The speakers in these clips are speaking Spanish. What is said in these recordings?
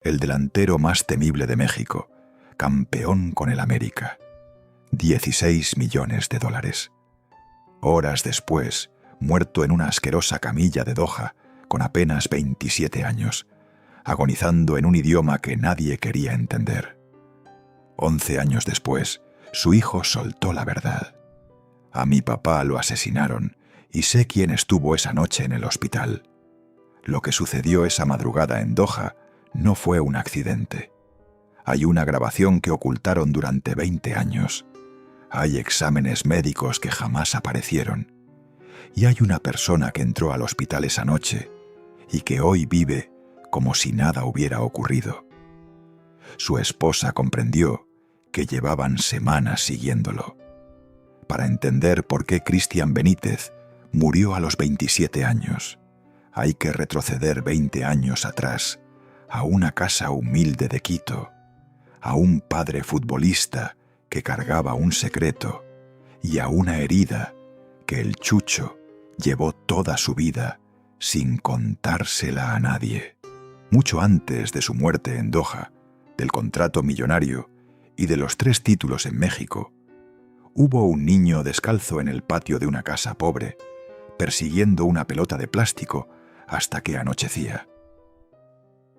el delantero más temible de México, campeón con el América. 16 millones de dólares. Horas después, muerto en una asquerosa camilla de Doha, con apenas 27 años, agonizando en un idioma que nadie quería entender. 11 años después, su hijo soltó la verdad. A mi papá lo asesinaron y sé quién estuvo esa noche en el hospital. Lo que sucedió esa madrugada en Doha no fue un accidente. Hay una grabación que ocultaron durante 20 años. Hay exámenes médicos que jamás aparecieron. Y hay una persona que entró al hospital esa noche y que hoy vive como si nada hubiera ocurrido. Su esposa comprendió que llevaban semanas siguiéndolo. Para entender por qué Cristian Benítez murió a los 27 años, hay que retroceder 20 años atrás, a una casa humilde de Quito, a un padre futbolista que cargaba un secreto y a una herida que el Chucho llevó toda su vida sin contársela a nadie. Mucho antes de su muerte en Doha, del contrato millonario y de los 3 títulos en México, hubo un niño descalzo en el patio de una casa pobre, persiguiendo una pelota de plástico hasta que anochecía.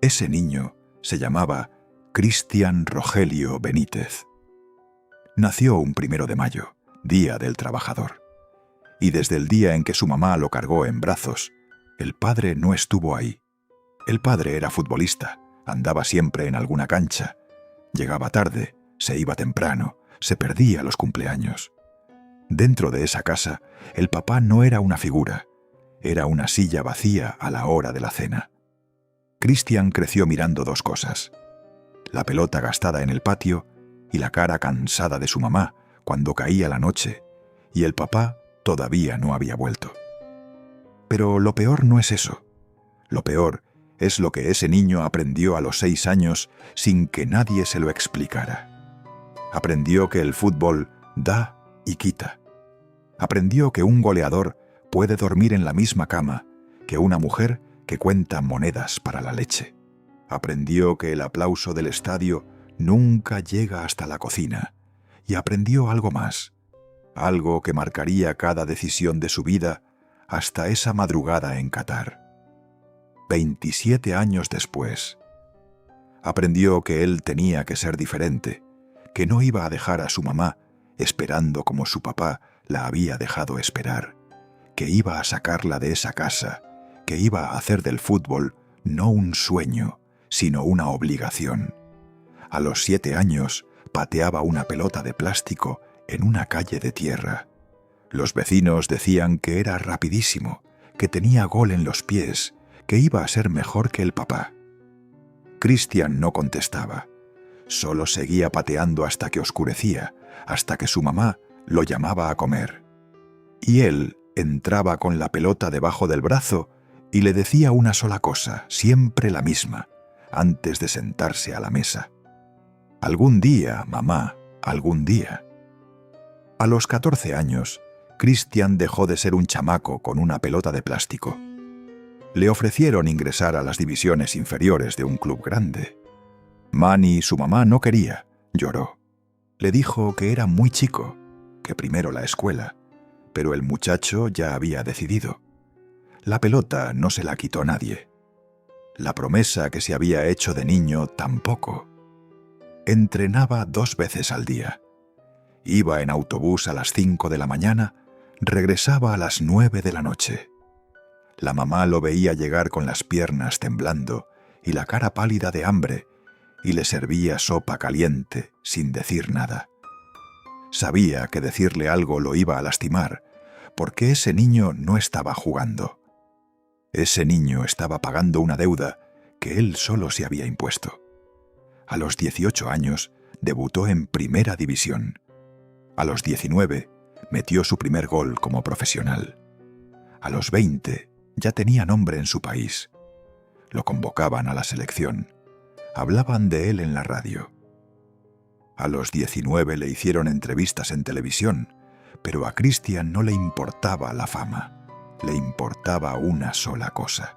Ese niño se llamaba Cristian Rogelio Benítez. Nació un 1 de mayo, Día del Trabajador, y desde el día en que su mamá lo cargó en brazos, el padre no estuvo ahí. El padre era futbolista, andaba siempre en alguna cancha, llegaba tarde, se iba temprano, se perdía los cumpleaños. Dentro de esa casa, el papá no era una figura, era una silla vacía a la hora de la cena. Cristian creció mirando 2 cosas: la pelota gastada en el patio y la cara cansada de su mamá cuando caía la noche y el papá todavía no había vuelto. Pero lo peor no es eso. Lo peor es lo que ese niño aprendió a los 6 años sin que nadie se lo explicara. Aprendió que el fútbol da y quita. Aprendió que un goleador puede dormir en la misma cama que una mujer que cuenta monedas para la leche. Aprendió que el aplauso del estadio nunca llega hasta la cocina. Y aprendió algo más, algo que marcaría cada decisión de su vida hasta esa madrugada en Qatar. 27 años después, aprendió que él tenía que ser diferente, que no iba a dejar a su mamá esperando como su papá la había dejado esperar, que iba a sacarla de esa casa, que iba a hacer del fútbol no un sueño, sino una obligación. A los 7 años pateaba una pelota de plástico en una calle de tierra. Los vecinos decían que era rapidísimo, que tenía gol en los pies, que iba a ser mejor que el papá. Cristian no contestaba, solo seguía pateando hasta que oscurecía, hasta que su mamá lo llamaba a comer. Y él entraba con la pelota debajo del brazo y le decía una sola cosa, siempre la misma, antes de sentarse a la mesa: algún día, mamá, algún día. A los 14 años, Cristian dejó de ser un chamaco con una pelota de plástico. Le ofrecieron ingresar a las divisiones inferiores de un club grande. Manny, su mamá, no quería, lloró. Le dijo que era muy chico, que primero la escuela, pero el muchacho ya había decidido. La pelota no se la quitó nadie. La promesa que se había hecho de niño tampoco. Entrenaba 2 veces al día. Iba en autobús a las 5 de la mañana, regresaba a las 9 de la noche. La mamá lo veía llegar con las piernas temblando y la cara pálida de hambre, y le servía sopa caliente sin decir nada. Sabía que decirle algo lo iba a lastimar, porque ese niño no estaba jugando. Ese niño estaba pagando una deuda que él solo se había impuesto. A los 18 años debutó en Primera División. A los 19 metió su primer gol como profesional. A los 20 ya tenía nombre en su país. Lo convocaban a la selección. Hablaban de él en la radio. A los 19 le hicieron entrevistas en televisión, pero a Cristian no le importaba la fama. Le importaba una sola cosa: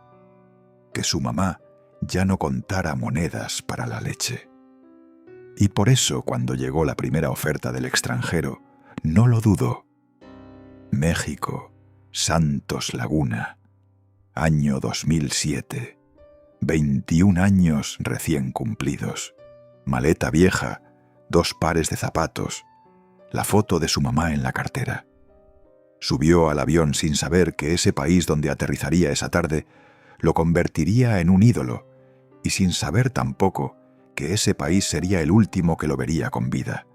que su mamá ya no contara monedas para la leche. Y por eso, cuando llegó la primera oferta del extranjero, no lo dudó. México, Santos Laguna, año 2007, 21 años recién cumplidos, maleta vieja, 2 pares de zapatos, la foto de su mamá en la cartera. Subió al avión sin saber que ese país donde aterrizaría esa tarde lo convertiría en un ídolo, y sin saber tampoco que ese país sería el último que lo vería con vida.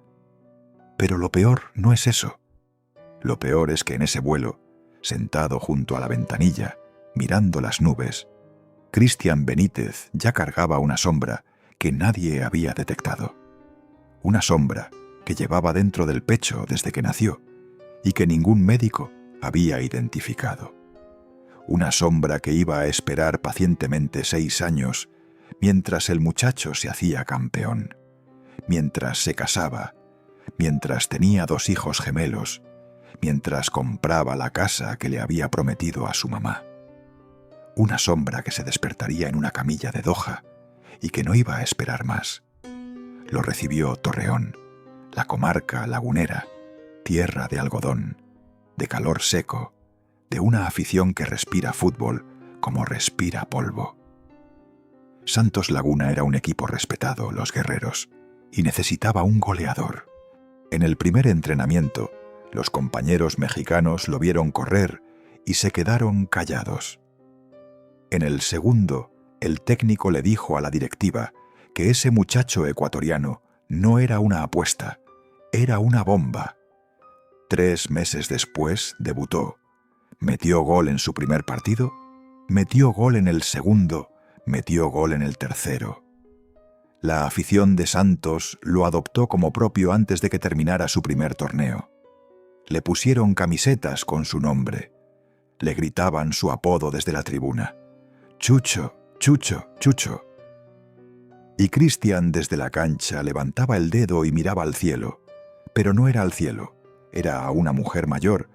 Pero lo peor no es eso. Lo peor es que en ese vuelo, sentado junto a la ventanilla, mirando las nubes, Cristian Benítez ya cargaba una sombra que nadie había detectado. Una sombra que llevaba dentro del pecho desde que nació y que ningún médico había identificado. Una sombra que iba a esperar pacientemente 6 años mientras el muchacho se hacía campeón, mientras se casaba, mientras tenía 2 hijos gemelos, mientras compraba la casa que le había prometido a su mamá. Una sombra que se despertaría en una camilla de Doha y que no iba a esperar más. Lo recibió Torreón, la comarca lagunera, tierra de algodón, de calor seco, de una afición que respira fútbol como respira polvo. Santos Laguna era un equipo respetado, los guerreros, y necesitaba un goleador. En el primer entrenamiento, los compañeros mexicanos lo vieron correr y se quedaron callados. En el segundo, el técnico le dijo a la directiva que ese muchacho ecuatoriano no era una apuesta, era una bomba. 3 meses después debutó. Metió gol en su primer partido, metió gol en el segundo, metió gol en el tercero. La afición de Santos lo adoptó como propio antes de que terminara su primer torneo. Le pusieron camisetas con su nombre. Le gritaban su apodo desde la tribuna. Chucho, Chucho, Chucho. Y Cristian desde la cancha levantaba el dedo y miraba al cielo. Pero no era al cielo, era a una mujer mayor,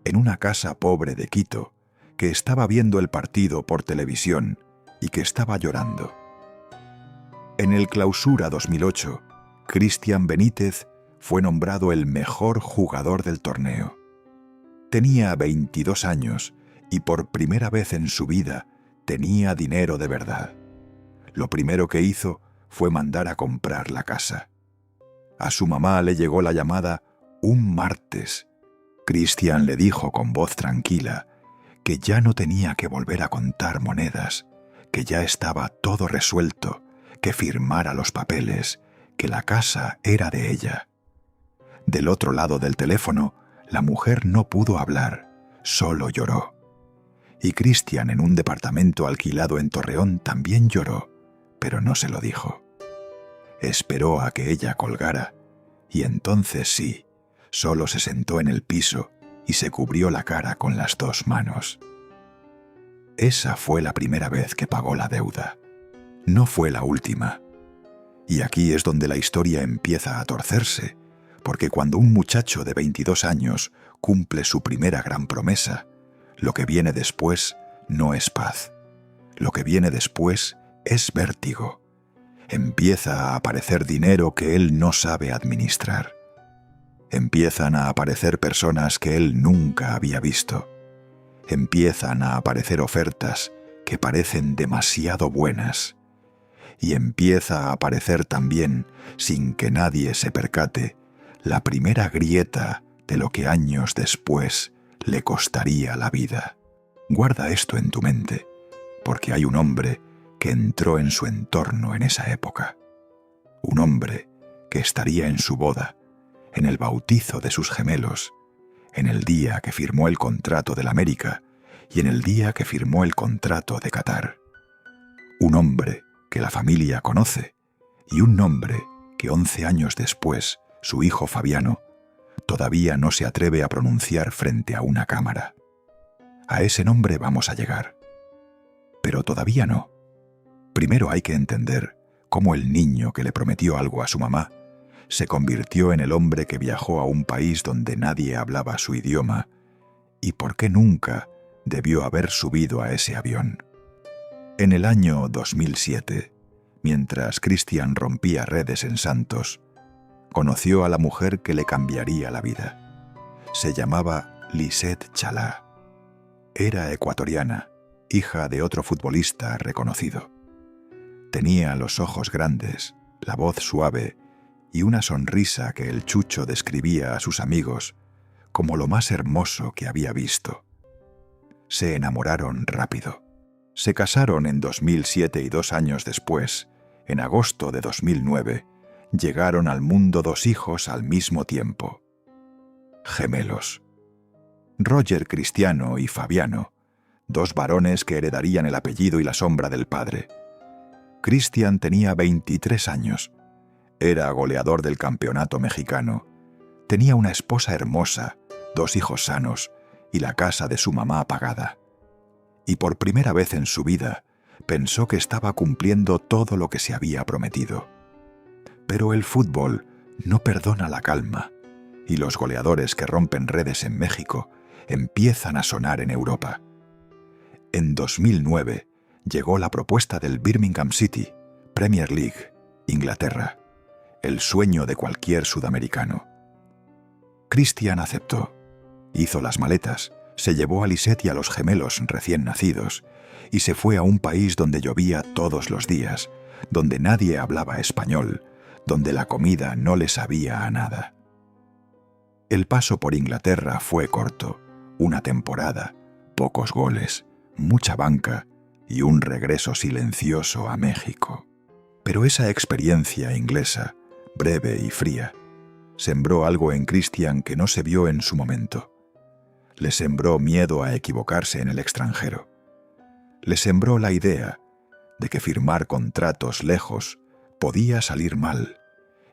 en una casa pobre de Quito, que estaba viendo el partido por televisión y que estaba llorando. En el Clausura 2008, Cristian Benítez fue nombrado el mejor jugador del torneo. Tenía 22 años y por primera vez en su vida tenía dinero de verdad. Lo primero que hizo fue mandar a comprar la casa. A su mamá le llegó la llamada un martes. Cristian le dijo con voz tranquila que ya no tenía que volver a contar monedas, que ya estaba todo resuelto, que firmara los papeles, que la casa era de ella. Del otro lado del teléfono, la mujer no pudo hablar, solo lloró. Y Cristian, en un departamento alquilado en Torreón, también lloró, pero no se lo dijo. Esperó a que ella colgara, y entonces sí, solo se sentó en el piso y se cubrió la cara con las 2 manos. Esa fue la primera vez que pagó la deuda. No fue la última. Y aquí es donde la historia empieza a torcerse, porque cuando un muchacho de 22 años cumple su primera gran promesa, lo que viene después no es paz. Lo que viene después es vértigo. Empieza a aparecer dinero que él no sabe administrar. Empiezan a aparecer personas que él nunca había visto. Empiezan a aparecer ofertas que parecen demasiado buenas. Y empieza a aparecer también, sin que nadie se percate, la primera grieta de lo que años después le costaría la vida. Guarda esto en tu mente, porque hay un hombre que entró en su entorno en esa época. Un hombre que estaría en su boda, en el bautizo de sus gemelos, en el día que firmó el contrato del América y en el día que firmó el contrato de Qatar. Un hombre que la familia conoce y un nombre que 11 años después su hijo Fabiano todavía no se atreve a pronunciar frente a una cámara. A ese nombre vamos a llegar. Pero todavía no. Primero hay que entender cómo el niño que le prometió algo a su mamá se convirtió en el hombre que viajó a un país donde nadie hablaba su idioma y por qué nunca debió haber subido a ese avión. En el año 2007, mientras Cristian rompía redes en Santos, conoció a la mujer que le cambiaría la vida. Se llamaba Lisette Chalá. Era ecuatoriana, hija de otro futbolista reconocido. Tenía los ojos grandes, la voz suave y una sonrisa que el Chucho describía a sus amigos como lo más hermoso que había visto. Se enamoraron rápido. Se casaron en 2007 y 2 años después, en agosto de 2009, llegaron al mundo 2 hijos al mismo tiempo. Gemelos. Roger Cristiano y Fabiano, 2 varones que heredarían el apellido y la sombra del padre. Cristian tenía 23 años. Era goleador del campeonato mexicano. Tenía una esposa hermosa, 2 hijos sanos y la casa de su mamá pagada. Y por primera vez en su vida pensó que estaba cumpliendo todo lo que se había prometido. Pero el fútbol no perdona la calma, y los goleadores que rompen redes en México empiezan a sonar en Europa. En 2009 llegó la propuesta del Birmingham City, Premier League, Inglaterra, el sueño de cualquier sudamericano. Cristian aceptó, hizo las maletas, se llevó a Lisette y a los gemelos recién nacidos y se fue a un país donde llovía todos los días, donde nadie hablaba español, donde la comida no le sabía a nada. El paso por Inglaterra fue corto, una temporada, pocos goles, mucha banca y un regreso silencioso a México. Pero esa experiencia inglesa, breve y fría, sembró algo en Cristian que no se vio en su momento. Le sembró miedo a equivocarse en el extranjero. Le sembró la idea de que firmar contratos lejos podía salir mal,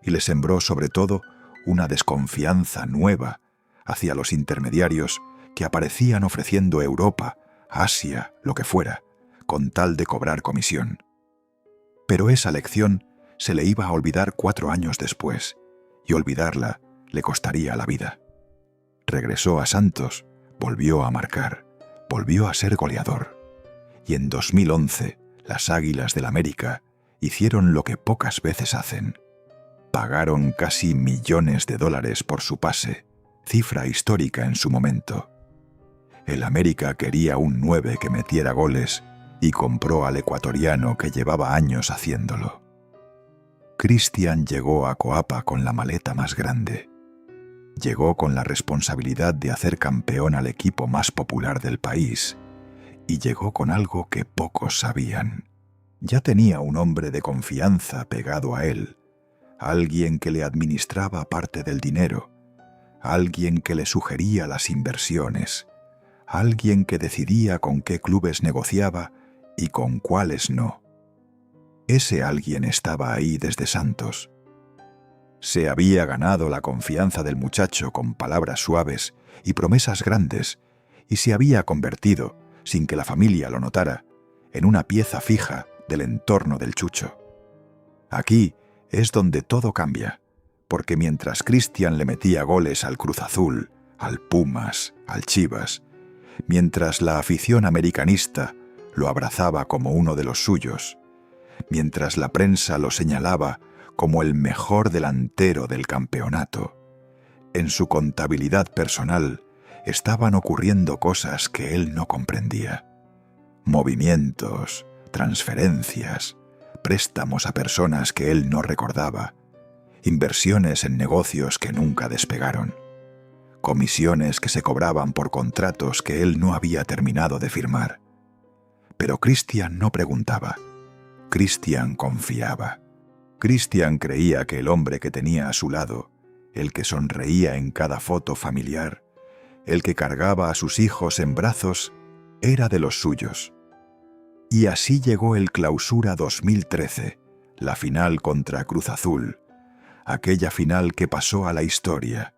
y le sembró sobre todo una desconfianza nueva hacia los intermediarios que aparecían ofreciendo Europa, Asia, lo que fuera, con tal de cobrar comisión. Pero esa lección se le iba a olvidar 4 años después, y olvidarla le costaría la vida. Regresó a Santos, volvió a marcar, volvió a ser goleador. Y en 2011, las Águilas del América hicieron lo que pocas veces hacen. Pagaron casi millones de dólares por su pase, cifra histórica en su momento. El América quería un 9 que metiera goles y compró al ecuatoriano que llevaba años haciéndolo. Cristian llegó a Coapa con la maleta más grande. Llegó con la responsabilidad de hacer campeón al equipo más popular del país y llegó con algo que pocos sabían. Ya tenía un hombre de confianza pegado a él, alguien que le administraba parte del dinero, alguien que le sugería las inversiones, alguien que decidía con qué clubes negociaba y con cuáles no. Ese alguien estaba ahí desde Santos. Se había ganado la confianza del muchacho con palabras suaves y promesas grandes, y se había convertido, sin que la familia lo notara, en una pieza fija del entorno del Chucho. Aquí es donde todo cambia, porque mientras Cristian le metía goles al Cruz Azul, al Pumas, al Chivas, mientras la afición americanista lo abrazaba como uno de los suyos, mientras la prensa lo señalaba como el mejor delantero del campeonato, en su contabilidad personal estaban ocurriendo cosas que él no comprendía. Movimientos, transferencias, préstamos a personas que él no recordaba, inversiones en negocios que nunca despegaron, comisiones que se cobraban por contratos que él no había terminado de firmar. Pero Cristian no preguntaba. Cristian confiaba. Cristian creía que el hombre que tenía a su lado, el que sonreía en cada foto familiar, el que cargaba a sus hijos en brazos, era de los suyos. Y así llegó el Clausura 2013, la final contra Cruz Azul, aquella final que pasó a la historia,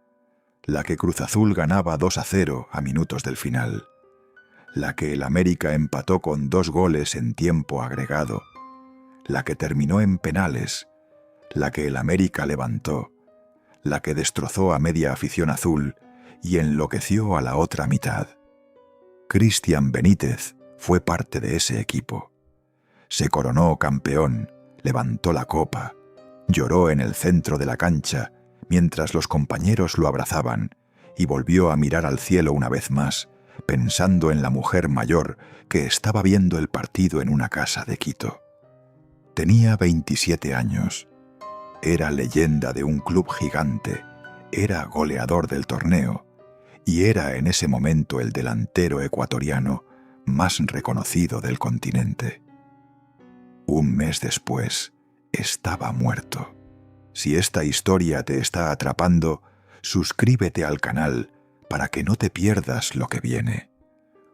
la que Cruz Azul ganaba 2-0 a minutos del final, la que el América empató con 2 goles en tiempo agregado, la que terminó en penales, la que el América levantó, la que destrozó a media afición azul y enloqueció a la otra mitad. Cristian Benítez fue parte de ese equipo. Se coronó campeón, levantó la copa, lloró en el centro de la cancha mientras los compañeros lo abrazaban y volvió a mirar al cielo una vez más, pensando en la mujer mayor que estaba viendo el partido en una casa de Quito. Tenía 27 años. Era leyenda de un club gigante, era goleador del torneo y era en ese momento el delantero ecuatoriano más reconocido del continente. Un mes después, estaba muerto. Si esta historia te está atrapando, suscríbete al canal para que no te pierdas lo que viene.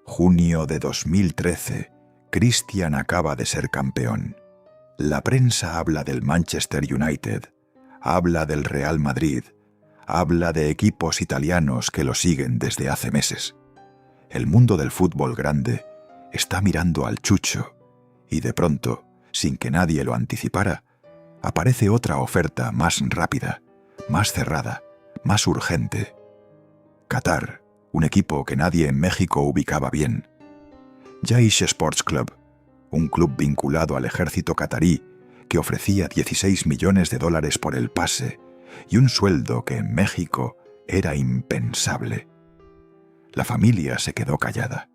Junio de 2013, Cristian acaba de ser campeón. La prensa habla del Manchester United, habla del Real Madrid, habla de equipos italianos que lo siguen desde hace meses. El mundo del fútbol grande está mirando al Chucho y de pronto, sin que nadie lo anticipara, aparece otra oferta más rápida, más cerrada, más urgente. Qatar, un equipo que nadie en México ubicaba bien. Jaish Sports Club, un club vinculado al ejército catarí que ofrecía $16 millones por el pase y un sueldo que en México era impensable. La familia se quedó callada.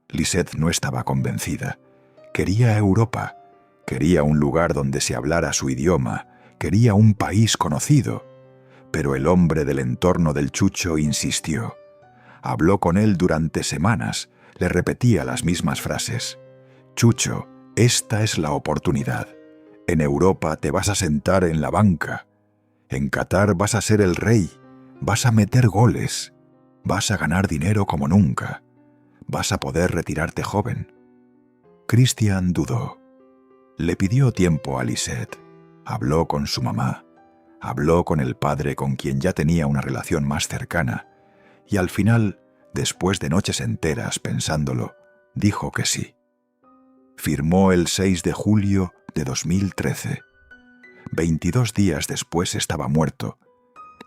Lisette no estaba convencida. Quería Europa, quería un lugar donde se hablara su idioma, quería un país conocido. Pero el hombre del entorno del Chucho insistió. Habló con él durante semanas, le repetía las mismas frases. Chucho, esta es la oportunidad. En Europa te vas a sentar en la banca. En Qatar vas a ser el rey, vas a meter goles, vas a ganar dinero como nunca, vas a poder retirarte joven. Cristian dudó. Le pidió tiempo a Lisette, habló con su mamá, habló con el padre con quien ya tenía una relación más cercana, y al final, después de noches enteras pensándolo, dijo que sí. Firmó el 6 de julio de 2013. 22 días después estaba muerto,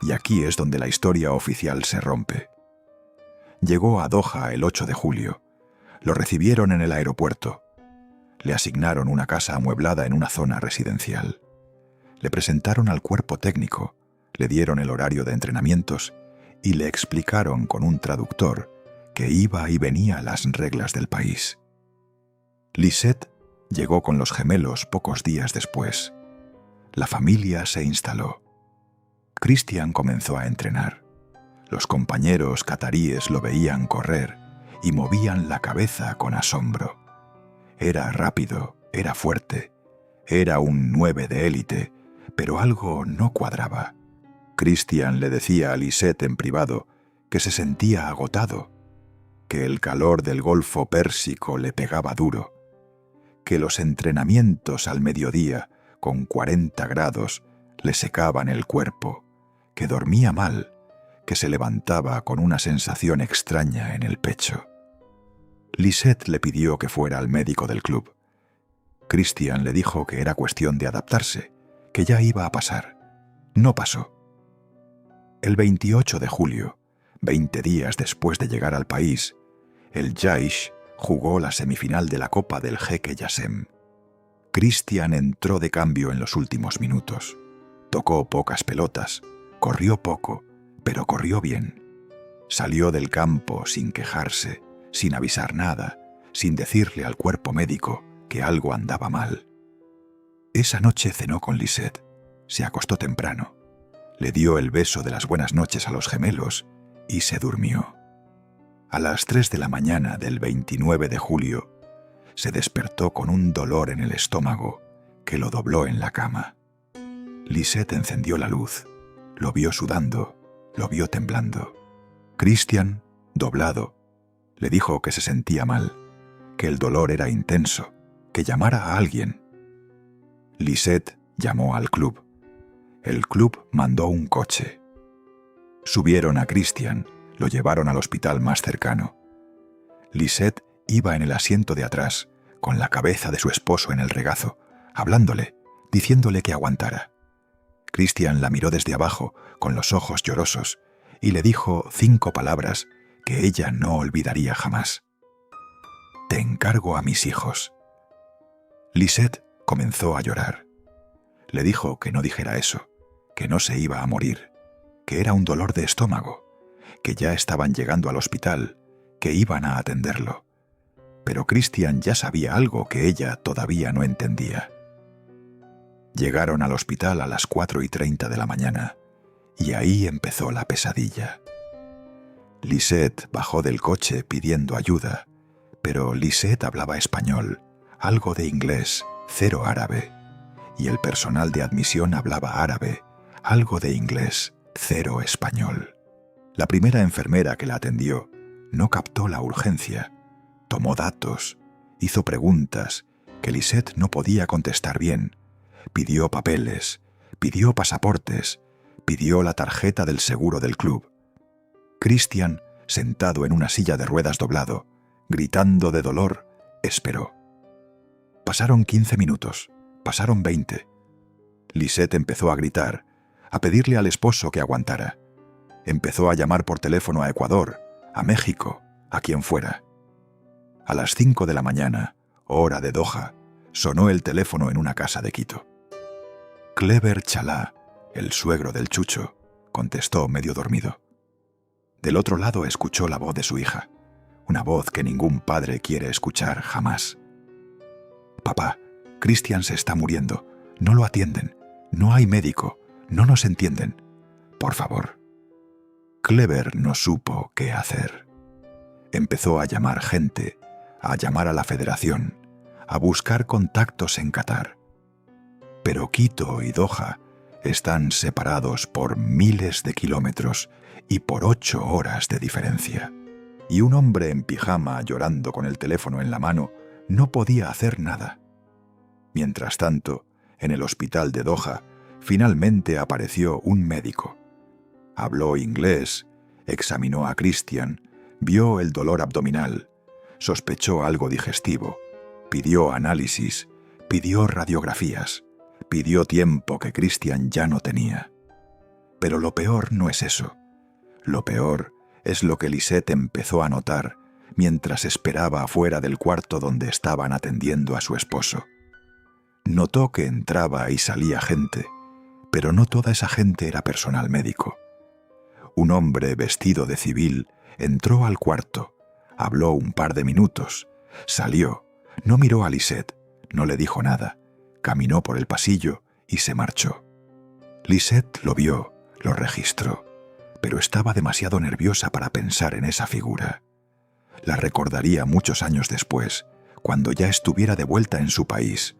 y aquí es donde la historia oficial se rompe. Llegó a Doha el 8 de julio. Lo recibieron en el aeropuerto. Le asignaron una casa amueblada en una zona residencial. Le presentaron al cuerpo técnico, le dieron el horario de entrenamientos y le explicaron con un traductor que iba y venía las reglas del país. Lisette llegó con los gemelos pocos días después. La familia se instaló. Cristian comenzó a entrenar. Los compañeros cataríes lo veían correr y movían la cabeza con asombro. Era rápido, era fuerte, era un 9 de élite, pero algo no cuadraba. Cristian le decía a Lisette en privado que se sentía agotado, que el calor del Golfo Pérsico le pegaba duro, que los entrenamientos al mediodía, con 40 grados, le secaban el cuerpo, que dormía mal, que se levantaba con una sensación extraña en el pecho. Lisette le pidió que fuera al médico del club. Cristian le dijo que era cuestión de adaptarse, que ya iba a pasar. No pasó. El 28 de julio, 20 días después de llegar al país, el Jaish jugó la semifinal de la Copa del Jeque Jasem. Cristian entró de cambio en los últimos minutos. Tocó pocas pelotas, corrió poco, pero corrió bien. Salió del campo sin quejarse, sin avisar nada, sin decirle al cuerpo médico que algo andaba mal. Esa noche cenó con Lisette, se acostó temprano, le dio el beso de las buenas noches a los gemelos y se durmió. A las 3 de la mañana del 29 de julio, se despertó con un dolor en el estómago que lo dobló en la cama. Lisette encendió la luz, lo vio sudando, lo vio temblando. Cristian, doblado, le dijo que se sentía mal, que el dolor era intenso, que llamara a alguien. Lisette llamó al club. El club mandó un coche. Subieron a Cristian, lo llevaron al hospital más cercano. Lisette iba en el asiento de atrás, con la cabeza de su esposo en el regazo, hablándole, diciéndole que aguantara. Cristian la miró desde abajo, con los ojos llorosos, y le dijo 5 palabras que ella no olvidaría jamás. «Te encargo a mis hijos». Lisette comenzó a llorar. Le dijo que no dijera eso, que no se iba a morir, que era un dolor de estómago, que ya estaban llegando al hospital, que iban a atenderlo. Pero Christian ya sabía algo que ella todavía no entendía. Llegaron al hospital a las 4:30 de la mañana, y ahí empezó la pesadilla. Lisette bajó del coche pidiendo ayuda, pero Lisette hablaba español, algo de inglés, cero árabe, y el personal de admisión hablaba árabe, algo de inglés, cero español. La primera enfermera que la atendió no captó la urgencia, tomó datos, hizo preguntas que Lisette no podía contestar bien, pidió papeles, pidió pasaportes, pidió la tarjeta del seguro del club. Christian, sentado en una silla de ruedas doblado, gritando de dolor, esperó. Pasaron 15 minutos, pasaron 20. Lisette empezó a gritar, a pedirle al esposo que aguantara. Empezó a llamar por teléfono a Ecuador, a México, a quien fuera. A las 5 de la mañana, hora de Doha, sonó el teléfono en una casa de Quito. Clever Chalá, el suegro del Chucho, contestó medio dormido. Del otro lado escuchó la voz de su hija, una voz que ningún padre quiere escuchar jamás. «Papá, Christian se está muriendo. No lo atienden. No hay médico. No nos entienden. Por favor». Clever no supo qué hacer. Empezó a llamar gente, a llamar a la federación, a buscar contactos en Qatar. Pero Quito y Doha están separados por miles de kilómetros y por 8 horas de diferencia. Y un hombre en pijama llorando con el teléfono en la mano no podía hacer nada. Mientras tanto, en el hospital de Doha, finalmente apareció un médico. Habló inglés, examinó a Christian, vio el dolor abdominal, sospechó algo digestivo, pidió análisis, pidió radiografías, pidió tiempo que Christian ya no tenía. Pero lo peor no es eso. Lo peor es lo que Lisette empezó a notar mientras esperaba afuera del cuarto donde estaban atendiendo a su esposo. Notó que entraba y salía gente, pero no toda esa gente era personal médico. Un hombre vestido de civil entró al cuarto, habló un par de minutos, salió, no miró a Lisette, no le dijo nada, caminó por el pasillo y se marchó. Lisette lo vio, lo registró, pero estaba demasiado nerviosa para pensar en esa figura. La recordaría muchos años después, cuando ya estuviera de vuelta en su país,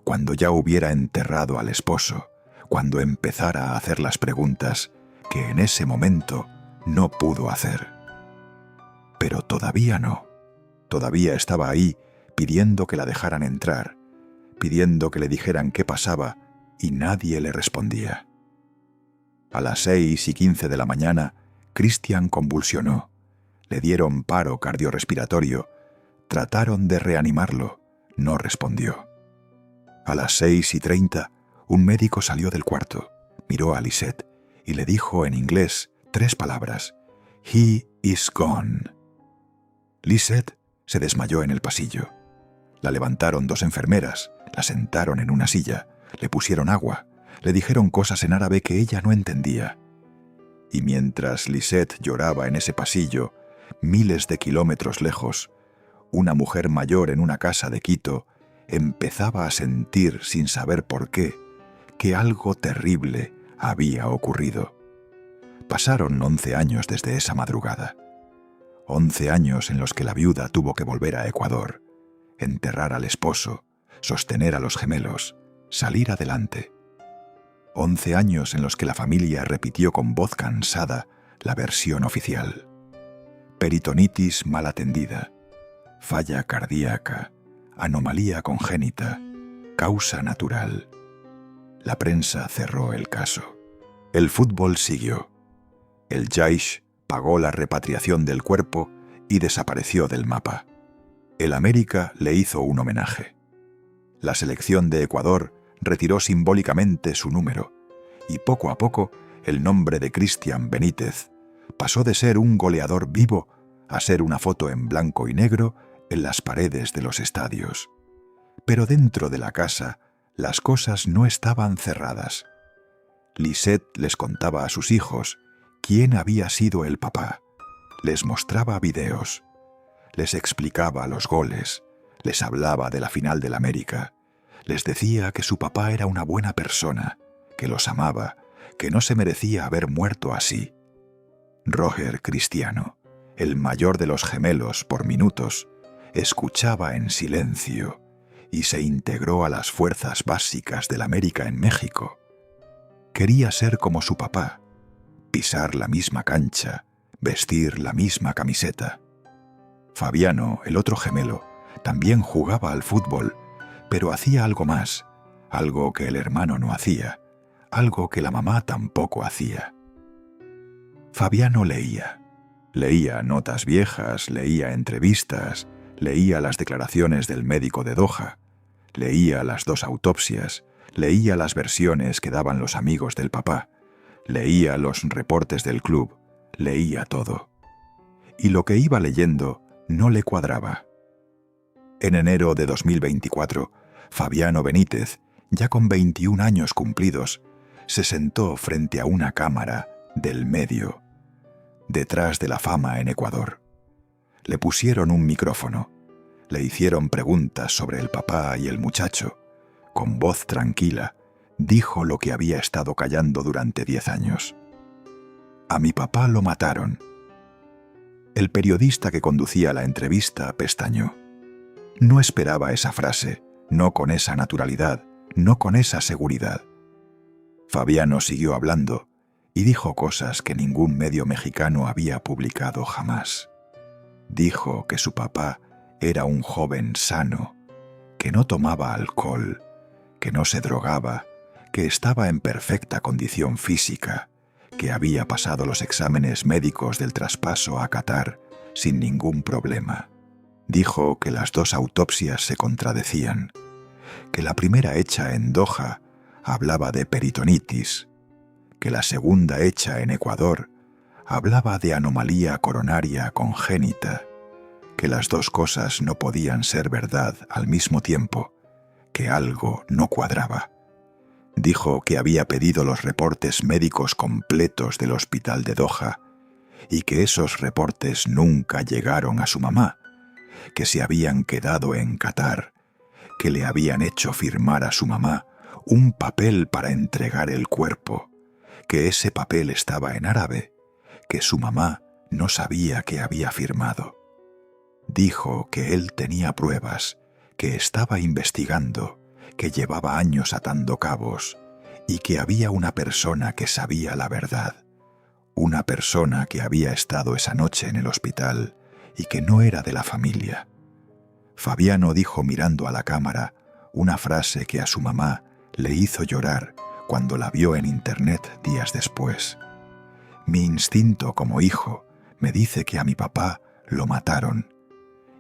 cuando ya hubiera enterrado al esposo, cuando empezara a hacer las preguntas que en ese momento no pudo hacer. Pero todavía no. Todavía estaba ahí pidiendo que la dejaran entrar, pidiendo que le dijeran qué pasaba, y nadie le respondía. A las 6:15 de la mañana, Christian convulsionó. Le dieron paro cardiorrespiratorio. Trataron de reanimarlo. No respondió. A las 6:30, un médico salió del cuarto, miró a Lisette y le dijo en inglés 3 palabras: «He is gone». Lisette se desmayó en el pasillo. La levantaron 2 enfermeras, la sentaron en una silla, le pusieron agua, le dijeron cosas en árabe que ella no entendía. Y mientras Lisette lloraba en ese pasillo, miles de kilómetros lejos, una mujer mayor en una casa de Quito empezaba a sentir, sin saber por qué, que algo terrible había ocurrido. Pasaron 11 años desde esa madrugada. 11 años en los que la viuda tuvo que volver a Ecuador, enterrar al esposo, sostener a los gemelos, salir adelante. 11 años en los que la familia repitió con voz cansada la versión oficial. Peritonitis mal atendida, falla cardíaca, anomalía congénita, causa natural. La prensa cerró el caso. El fútbol siguió. El Jaish pagó la repatriación del cuerpo y desapareció del mapa. El América le hizo un homenaje. La selección de Ecuador retiró simbólicamente su número, y poco a poco el nombre de Christian Benítez pasó de ser un goleador vivo a ser una foto en blanco y negro en las paredes de los estadios. Pero dentro de la casa, las cosas no estaban cerradas. Lisette les contaba a sus hijos quién había sido el papá. Les mostraba videos. Les explicaba los goles. Les hablaba de la final del América. Les decía que su papá era una buena persona, que los amaba, que no se merecía haber muerto así. Roger Cristiano, el mayor de los gemelos por minutos, escuchaba en silencio y se integró a las fuerzas básicas del América en México. Quería ser como su papá, pisar la misma cancha, vestir la misma camiseta. Fabiano, el otro gemelo, también jugaba al fútbol, pero hacía algo más, algo que el hermano no hacía, algo que la mamá tampoco hacía. Fabiano leía. Leía notas viejas, leía entrevistas, leía las declaraciones del médico de Doha, leía las 2 autopsias, leía las versiones que daban los amigos del papá, leía los reportes del club, leía todo. Y lo que iba leyendo no le cuadraba. En enero de 2024, Fabiano Benítez, ya con 21 años cumplidos, se sentó frente a una cámara del medio, detrás de la fama en Ecuador. Le pusieron un micrófono, le hicieron preguntas sobre el papá y el muchacho. Con voz tranquila, dijo lo que había estado callando durante 10 años. A mi papá lo mataron. El periodista que conducía la entrevista pestañeó. No esperaba esa frase, no con esa naturalidad, no con esa seguridad. Fabiano siguió hablando y dijo cosas que ningún medio mexicano había publicado jamás. Dijo que su papá era un joven sano, que no tomaba alcohol, que no se drogaba, que estaba en perfecta condición física, que había pasado los exámenes médicos del traspaso a Qatar sin ningún problema. Dijo que las 2 autopsias se contradecían, que la primera hecha en Doha hablaba de peritonitis, que la segunda hecha en Ecuador hablaba de anomalía coronaria congénita, que las 2 cosas no podían ser verdad al mismo tiempo, que algo no cuadraba. Dijo que había pedido los reportes médicos completos del hospital de Doha y que esos reportes nunca llegaron a su mamá, que se habían quedado en Qatar, que le habían hecho firmar a su mamá un papel para entregar el cuerpo, que ese papel estaba en árabe, que su mamá no sabía que había firmado. Dijo que él tenía pruebas, que estaba investigando, que llevaba años atando cabos y que había una persona que sabía la verdad, una persona que había estado esa noche en el hospital y que no era de la familia. Fabiano dijo mirando a la cámara una frase que a su mamá le hizo llorar cuando la vio en internet días después. Mi instinto como hijo me dice que a mi papá lo mataron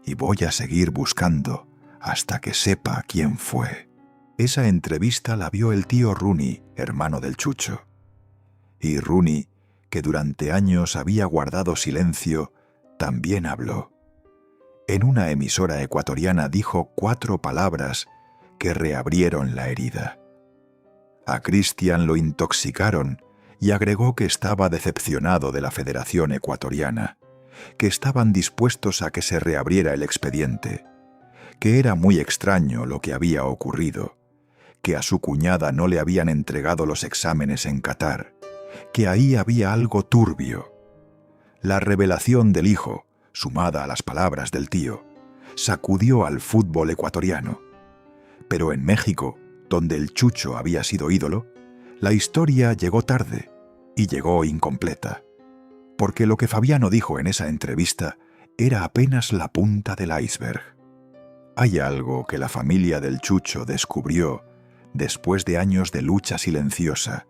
y voy a seguir buscando hasta que sepa quién fue. Esa entrevista la vio el tío Rooney, hermano del Chucho. Y Rooney, que durante años había guardado silencio, también habló. En una emisora ecuatoriana dijo 4 palabras que reabrieron la herida. A Cristian lo intoxicaron y agregó que estaba decepcionado de la Federación Ecuatoriana, que estaban dispuestos a que se reabriera el expediente, que era muy extraño lo que había ocurrido, que a su cuñada no le habían entregado los exámenes en Qatar, que ahí había algo turbio. La revelación del hijo, sumada a las palabras del tío, sacudió al fútbol ecuatoriano. Pero en México, donde el Chucho había sido ídolo, la historia llegó tarde y llegó incompleta, porque lo que Fabiano dijo en esa entrevista era apenas la punta del iceberg. Hay algo que la familia del Chucho descubrió después de años de lucha silenciosa,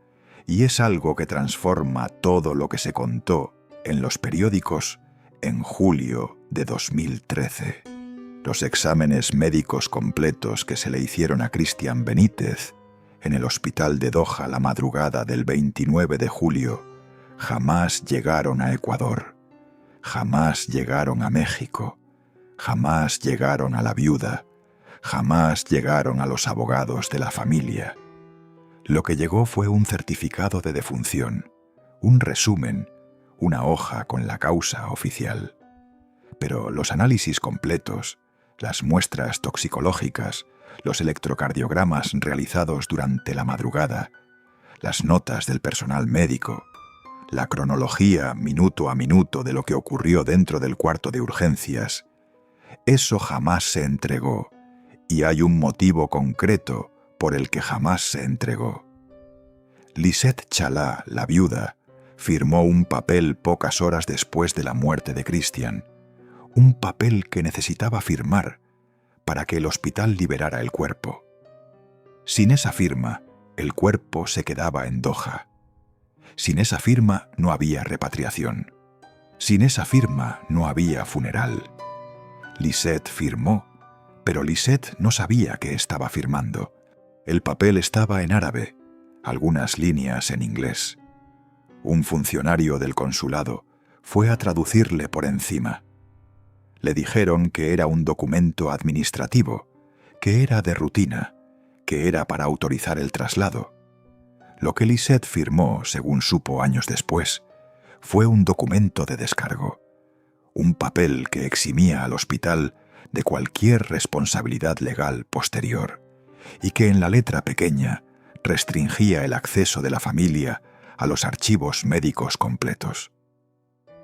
y es algo que transforma todo lo que se contó en los periódicos en julio de 2013. Los exámenes médicos completos que se le hicieron a Cristian Benítez en el hospital de Doha la madrugada del 29 de julio jamás llegaron a Ecuador, jamás llegaron a México, jamás llegaron a la viuda, Jamás llegaron a los abogados de la familia. Lo que llegó fue un certificado de defunción, un resumen, una hoja con la causa oficial. Pero los análisis completos, las muestras toxicológicas, los electrocardiogramas realizados durante la madrugada, las notas del personal médico, la cronología minuto a minuto de lo que ocurrió dentro del cuarto de urgencias, eso jamás se entregó, y hay un motivo concreto por el que jamás se entregó. Lisette Chalá, la viuda, firmó un papel pocas horas después de la muerte de Christian, un papel que necesitaba firmar para que el hospital liberara el cuerpo. Sin esa firma, el cuerpo se quedaba en Doha. Sin esa firma no había repatriación. Sin esa firma no había funeral. Lisette firmó, pero Lisette no sabía qué estaba firmando. El papel estaba en árabe, algunas líneas en inglés. Un funcionario del consulado fue a traducirle por encima. Le dijeron que era un documento administrativo, que era de rutina, que era para autorizar el traslado. Lo que Lisette firmó, según supo años después, fue un documento de descargo, un papel que eximía al hospital de cualquier responsabilidad legal posterior y que en la letra pequeña restringía el acceso de la familia a los archivos médicos completos.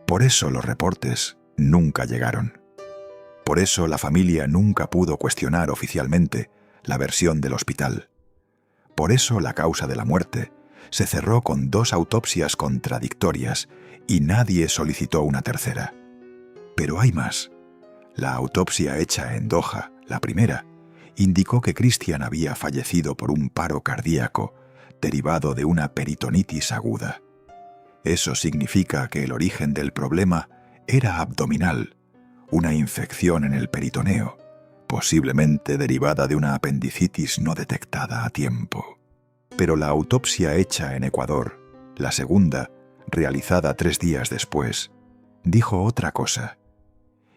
Por eso los reportes nunca llegaron. Por eso la familia nunca pudo cuestionar oficialmente la versión del hospital. Por eso la causa de la muerte se cerró con 2 autopsias contradictorias y nadie solicitó una tercera. Pero hay más. La autopsia hecha en Doha, la primera, indicó que Christian había fallecido por un paro cardíaco derivado de una peritonitis aguda. Eso significa que el origen del problema era abdominal, una infección en el peritoneo, posiblemente derivada de una apendicitis no detectada a tiempo. Pero la autopsia hecha en Ecuador, la segunda, realizada 3 días después, dijo otra cosa.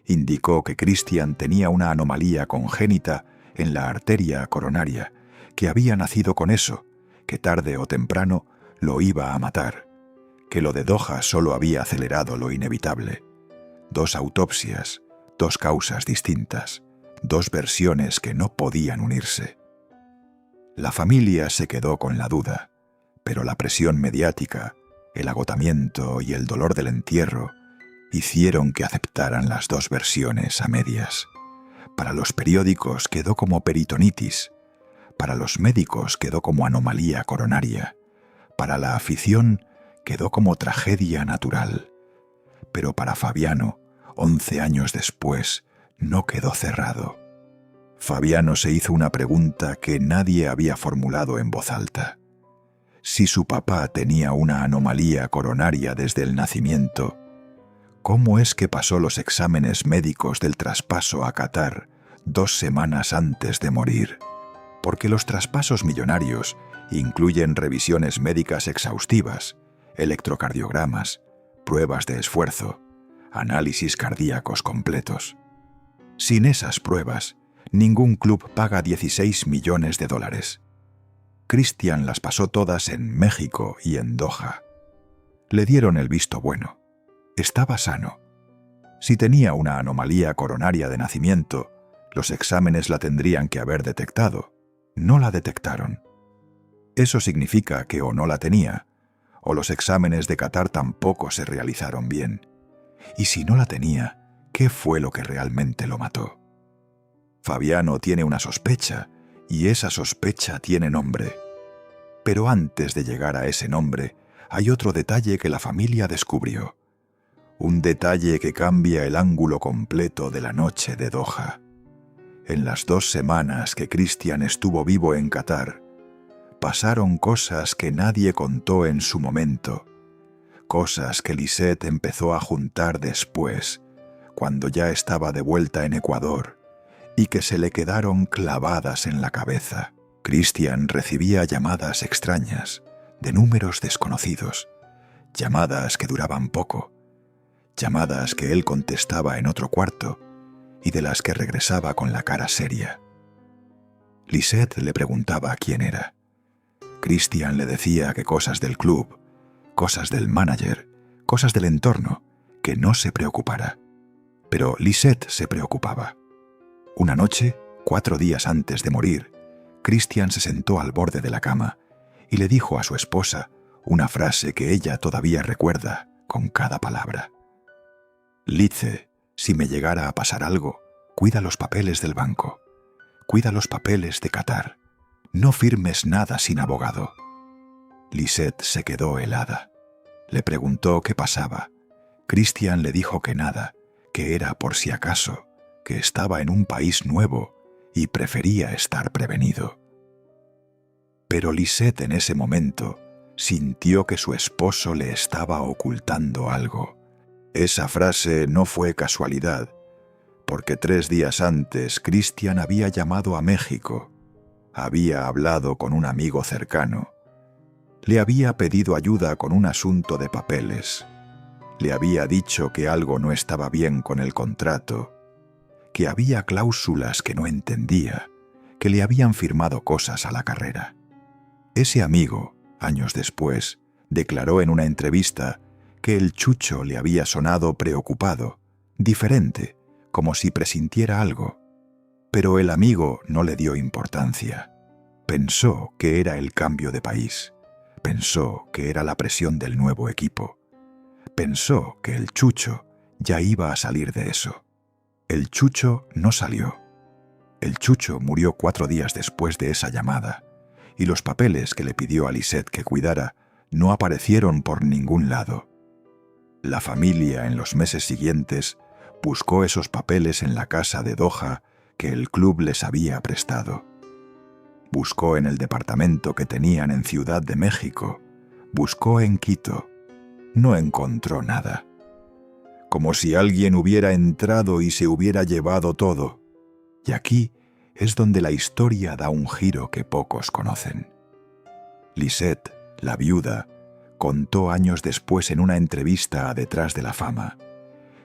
Indicó que Christian tenía una anomalía congénita en la arteria coronaria, que había nacido con eso, que tarde o temprano lo iba a matar, que lo de Doha solo había acelerado lo inevitable. 2 autopsias, 2 causas distintas, 2 versiones que no podían unirse. La familia se quedó con la duda, pero la presión mediática, el agotamiento y el dolor del entierro hicieron que aceptaran las 2 versiones a medias. Para los periódicos quedó como peritonitis, para los médicos quedó como anomalía coronaria, para la afición quedó como tragedia natural. Pero para Fabiano, 11 años después, no quedó cerrado. Fabiano se hizo una pregunta que nadie había formulado en voz alta. Si su papá tenía una anomalía coronaria desde el nacimiento, ¿cómo es que pasó los exámenes médicos del traspaso a Qatar 2 semanas antes de morir? Porque los traspasos millonarios incluyen revisiones médicas exhaustivas, electrocardiogramas, pruebas de esfuerzo, análisis cardíacos completos. Sin esas pruebas, ningún club paga $16 millones. Christian las pasó todas en México y en Doha. Le dieron el visto bueno. Estaba sano. Si tenía una anomalía coronaria de nacimiento, los exámenes la tendrían que haber detectado. No la detectaron. Eso significa que o no la tenía, o los exámenes de Qatar tampoco se realizaron bien. Y si no la tenía, ¿qué fue lo que realmente lo mató? Fabiano tiene una sospecha, y esa sospecha tiene nombre. Pero antes de llegar a ese nombre, hay otro detalle que la familia descubrió. Un detalle que cambia el ángulo completo de la noche de Doha. En las 2 semanas que Christian estuvo vivo en Qatar, pasaron cosas que nadie contó en su momento, cosas que Lisette empezó a juntar después, cuando ya estaba de vuelta en Ecuador, y que se le quedaron clavadas en la cabeza. Christian recibía llamadas extrañas, de números desconocidos, llamadas que duraban poco, llamadas que él contestaba en otro cuarto y de las que regresaba con la cara seria. Lisette le preguntaba quién era. Christian le decía que cosas del club, cosas del manager, cosas del entorno, que no se preocupara. Pero Lisette se preocupaba. Una noche, 4 días antes de morir, Christian se sentó al borde de la cama y le dijo a su esposa una frase que ella todavía recuerda con cada palabra. «Litze, si me llegara a pasar algo, cuida los papeles del banco. Cuida los papeles de Qatar. No firmes nada sin abogado». Lisette se quedó helada. Le preguntó qué pasaba. Christian le dijo que nada, que era por si acaso, que estaba en un país nuevo y prefería estar prevenido. Pero Lisette en ese momento sintió que su esposo le estaba ocultando algo. Esa frase no fue casualidad, porque 3 días antes Christian había llamado a México, había hablado con un amigo cercano, le había pedido ayuda con un asunto de papeles, le había dicho que algo no estaba bien con el contrato, que había cláusulas que no entendía, que le habían firmado cosas a la carrera. Ese amigo, años después, declaró en una entrevista que el chucho le había sonado preocupado, diferente, como si presintiera algo. Pero el amigo no le dio importancia. Pensó que era el cambio de país. Pensó que era la presión del nuevo equipo. Pensó que el chucho ya iba a salir de eso. El chucho no salió. El chucho murió 4 días después de esa llamada, y los papeles que le pidió a Lisette que cuidara no aparecieron por ningún lado. La familia en los meses siguientes buscó esos papeles en la casa de Doha que el club les había prestado. Buscó en el departamento que tenían en Ciudad de México. Buscó en Quito. No encontró nada. Como si alguien hubiera entrado y se hubiera llevado todo. Y aquí es donde la historia da un giro que pocos conocen. Lisette, la viuda, contó años después en una entrevista a Detrás de la Fama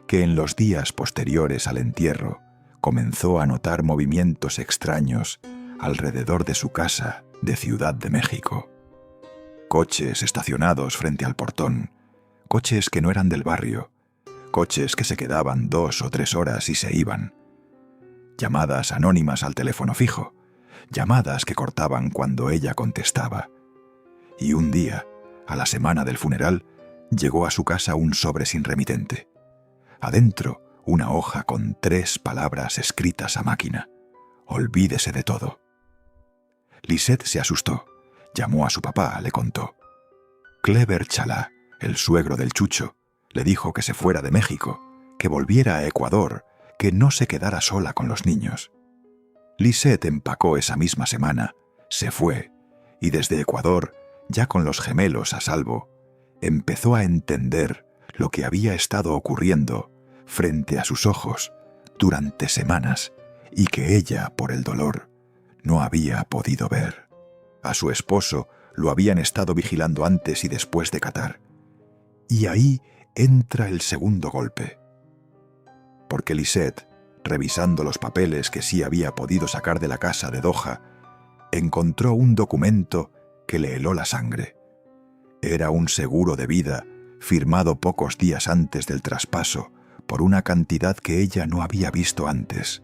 que en los días posteriores al entierro comenzó a notar movimientos extraños alrededor de su casa de Ciudad de México. Coches estacionados frente al portón, coches que no eran del barrio, coches que se quedaban 2 o 3 horas y se iban. Llamadas anónimas al teléfono fijo, llamadas que cortaban cuando ella contestaba. Y un día, a la semana del funeral, llegó a su casa un sobre sin remitente. Adentro, una hoja con 3 palabras escritas a máquina. Olvídese de todo. Lisette se asustó. Llamó a su papá, le contó. Clever Chalá, el suegro del chucho, le dijo que se fuera de México, que volviera a Ecuador, que no se quedara sola con los niños. Lisette empacó esa misma semana, se fue, y desde Ecuador, ya con los gemelos a salvo, empezó a entender lo que había estado ocurriendo frente a sus ojos durante semanas y que ella, por el dolor, no había podido ver. A su esposo lo habían estado vigilando antes y después de Qatar. Y ahí entra el segundo golpe. Porque Lisette, revisando los papeles que sí había podido sacar de la casa de Doha, encontró un documento que le heló la sangre. Era un seguro de vida firmado pocos días antes del traspaso por una cantidad que ella no había visto antes.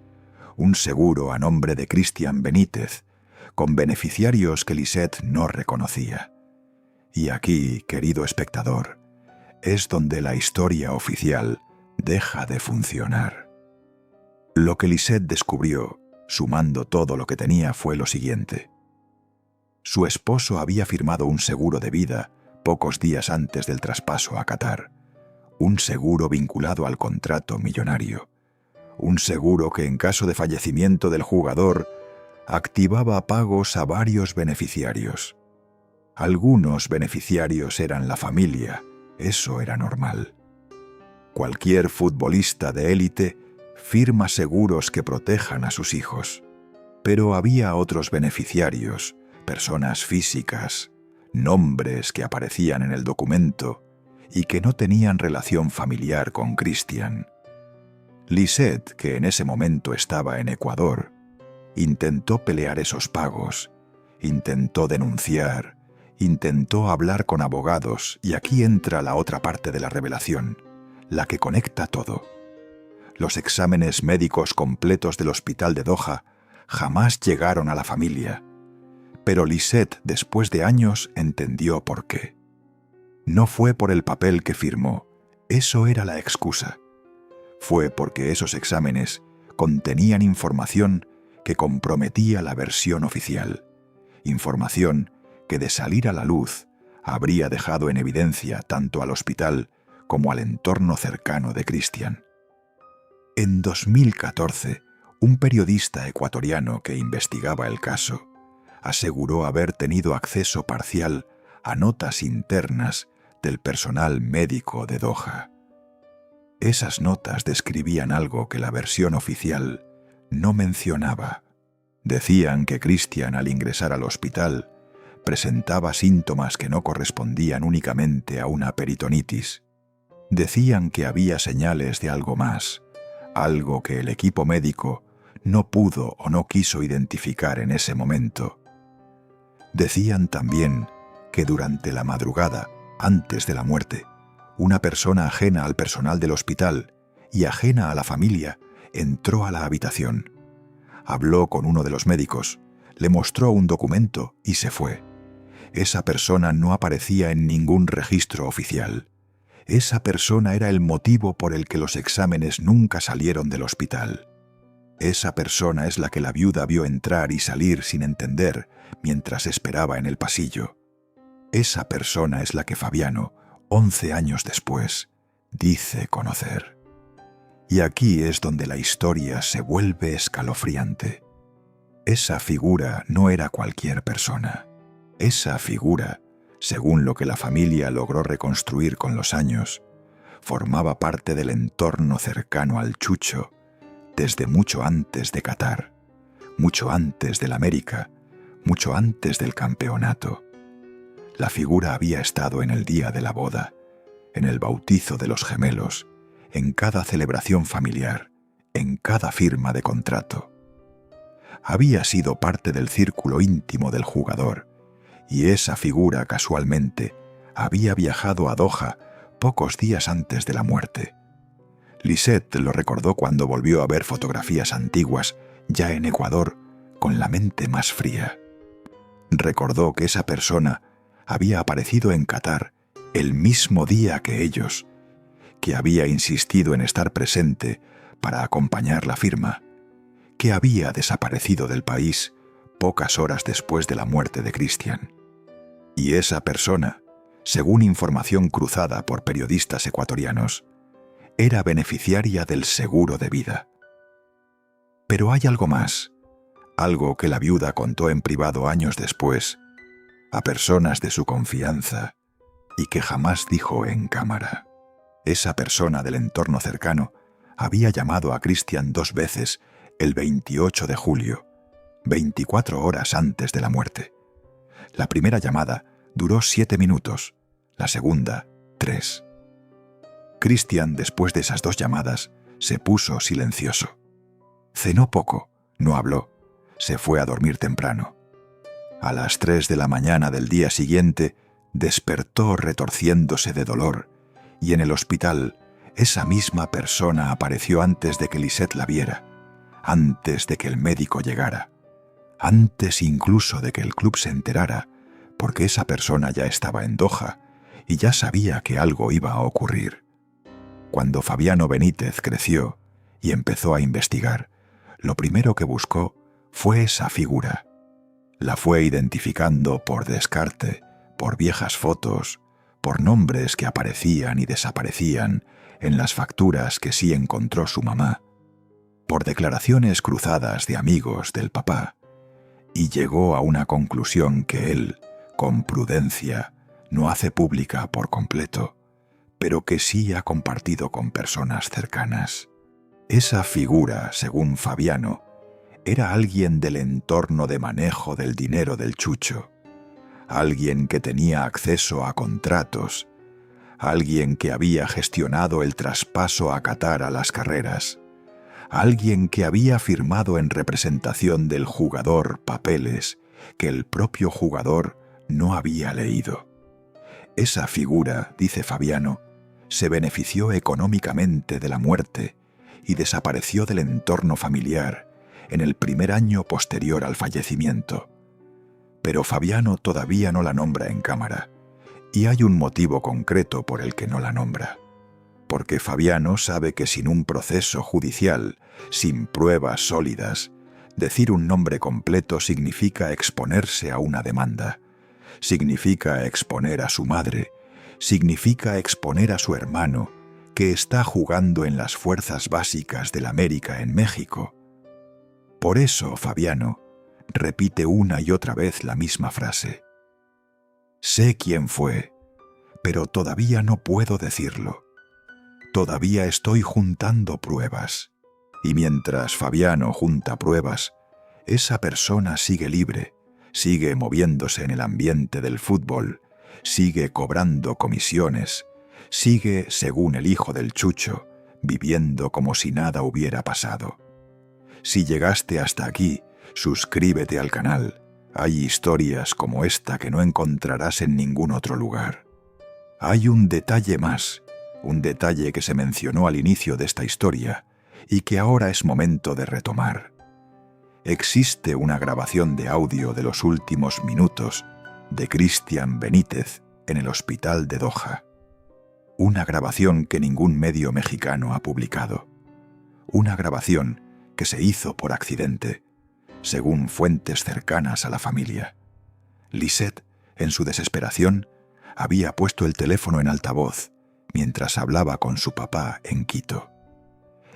Un seguro a nombre de Christian Benítez, con beneficiarios que Lisette no reconocía. Y aquí, querido espectador, es donde la historia oficial deja de funcionar. Lo que Lisette descubrió, sumando todo lo que tenía, fue lo siguiente. Su esposo había firmado un seguro de vida pocos días antes del traspaso a Qatar, un seguro vinculado al contrato millonario, un seguro que en caso de fallecimiento del jugador activaba pagos a varios beneficiarios. Algunos beneficiarios eran la familia, eso era normal. Cualquier futbolista de élite firma seguros que protejan a sus hijos, pero había otros beneficiarios, personas físicas, nombres que aparecían en el documento y que no tenían relación familiar con Christian. Lisette, que en ese momento estaba en Ecuador, Intentó pelear esos pagos, intentó denunciar, intentó hablar con abogados, y aquí entra la otra parte de la revelación, la que conecta todo. Los exámenes médicos completos del hospital de Doha jamás llegaron a la familia, pero Lisette, después de años, entendió por qué. No fue por el papel que firmó, eso era la excusa. Fue porque esos exámenes contenían información que comprometía la versión oficial, información que, de salir a la luz, habría dejado en evidencia tanto al hospital como al entorno cercano de Christian. En 2014, un periodista ecuatoriano que investigaba el caso aseguró haber tenido acceso parcial a notas internas del personal médico de Doha. Esas notas describían algo que la versión oficial no mencionaba. Decían que Christian, al ingresar al hospital, presentaba síntomas que no correspondían únicamente a una peritonitis. Decían que había señales de algo más, algo que el equipo médico no pudo o no quiso identificar en ese momento. Decían también que durante la madrugada, antes de la muerte, una persona ajena al personal del hospital y ajena a la familia entró a la habitación. Habló con uno de los médicos, le mostró un documento y se fue. Esa persona no aparecía en ningún registro oficial. Esa persona era el motivo por el que los exámenes nunca salieron del hospital. Esa persona es la que la viuda vio entrar y salir sin entender mientras esperaba en el pasillo. Esa persona es la que Fabiano, 11 años después, dice conocer. Y aquí es donde la historia se vuelve escalofriante. Esa figura no era cualquier persona. Esa figura, según lo que la familia logró reconstruir con los años, formaba parte del entorno cercano al Chucho desde mucho antes de Qatar, mucho antes del América, mucho antes del campeonato. La figura había estado en el día de la boda, en el bautizo de los gemelos, en cada celebración familiar, en cada firma de contrato. Había sido parte del círculo íntimo del jugador, y esa figura casualmente había viajado a Doha pocos días antes de la muerte. Lisette lo recordó cuando volvió a ver fotografías antiguas, ya en Ecuador, con la mente más fría. Recordó que esa persona había aparecido en Qatar el mismo día que ellos, que había insistido en estar presente para acompañar la firma, que había desaparecido del país pocas horas después de la muerte de Christian. Y esa persona, según información cruzada por periodistas ecuatorianos, era beneficiaria del seguro de vida. Pero hay algo más, algo que la viuda contó en privado años después, a personas de su confianza, y que jamás dijo en cámara. Esa persona del entorno cercano había llamado a Christian 2 veces el 28 de julio, 24 horas antes de la muerte. La primera llamada duró 7 minutos, la segunda 3. Christian, después de esas 2 llamadas, se puso silencioso. Cenó poco, no habló, se fue a dormir temprano. A las 3 de la mañana del día siguiente, despertó retorciéndose de dolor, y en el hospital esa misma persona apareció antes de que Lisette la viera, antes de que el médico llegara, antes incluso de que el club se enterara, porque esa persona ya estaba en Doha y ya sabía que algo iba a ocurrir. Cuando Fabiano Benítez creció y empezó a investigar, lo primero que buscó fue esa figura. La fue identificando por descarte, por viejas fotos, por nombres que aparecían y desaparecían en las facturas que sí encontró su mamá, por declaraciones cruzadas de amigos del papá, y llegó a una conclusión que él, con prudencia, no hace pública por completo, pero que sí ha compartido con personas cercanas. Esa figura, según Fabiano, era alguien del entorno de manejo del dinero del Chucho, alguien que tenía acceso a contratos, alguien que había gestionado el traspaso a Qatar a las carreras, alguien que había firmado en representación del jugador papeles que el propio jugador no había leído. Esa figura, dice Fabiano, se benefició económicamente de la muerte y desapareció del entorno familiar en el primer año posterior al fallecimiento. Pero Fabiano todavía no la nombra en cámara, y hay un motivo concreto por el que no la nombra. Porque Fabiano sabe que sin un proceso judicial, sin pruebas sólidas, decir un nombre completo significa exponerse a una demanda, significa exponer a su madre, significa exponer a su hermano, que está jugando en las fuerzas básicas del América en México. Por eso Fabiano repite una y otra vez la misma frase. Sé quién fue, pero todavía no puedo decirlo. Todavía estoy juntando pruebas. Y mientras Fabiano junta pruebas, esa persona sigue libre, sigue moviéndose en el ambiente del fútbol, sigue cobrando comisiones, sigue, según el hijo del Chucho, viviendo como si nada hubiera pasado. Si llegaste hasta aquí, suscríbete al canal. Hay historias como esta que no encontrarás en ningún otro lugar. Hay un detalle más, un detalle que se mencionó al inicio de esta historia y que ahora es momento de retomar. Existe una grabación de audio de los últimos minutos de Cristian Benítez en el hospital de Doha. Una grabación que ningún medio mexicano ha publicado. Una grabación que se hizo por accidente, según fuentes cercanas a la familia. Lisette, en su desesperación, había puesto el teléfono en altavoz mientras hablaba con su papá en Quito.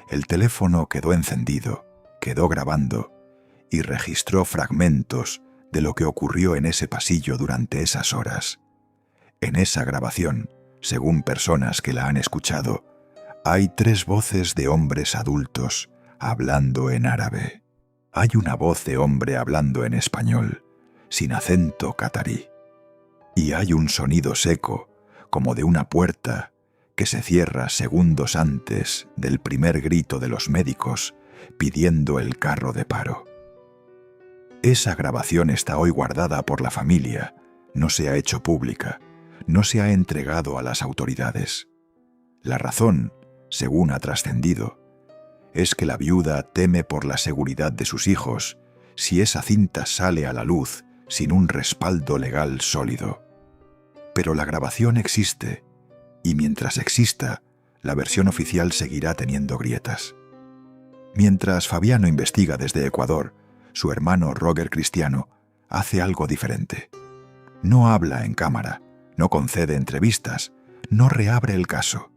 El teléfono quedó encendido, quedó grabando y registró fragmentos de lo que ocurrió en ese pasillo durante esas horas. En esa grabación, según personas que la han escuchado, hay 3 voces de hombres adultos hablando en árabe. Hay una voz de hombre hablando en español, sin acento catarí. Y hay un sonido seco, como de una puerta, que se cierra segundos antes del primer grito de los médicos pidiendo el carro de paro. Esa grabación está hoy guardada por la familia, no se ha hecho pública, no se ha entregado a las autoridades. La razón, según ha trascendido, es que la viuda teme por la seguridad de sus hijos si esa cinta sale a la luz sin un respaldo legal sólido. Pero la grabación existe, y mientras exista, la versión oficial seguirá teniendo grietas. Mientras Fabiano investiga desde Ecuador, su hermano Roger Cristiano hace algo diferente. No habla en cámara, no concede entrevistas, no reabre el caso.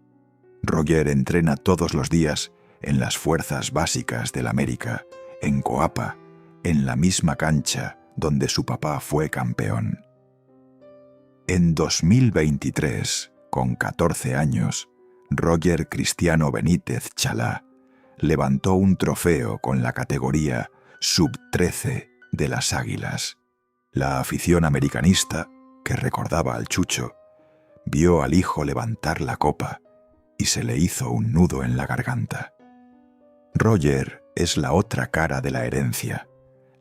Roger entrena todos los días en las fuerzas básicas del América, en Coapa, en la misma cancha donde su papá fue campeón. En 2023, con 14 años, Roger Cristiano Benítez Chalá levantó un trofeo con la categoría Sub-13 de las Águilas. La afición americanista, que recordaba al Chucho, vio al hijo levantar la copa y se le hizo un nudo en la garganta. Roger es la otra cara de la herencia,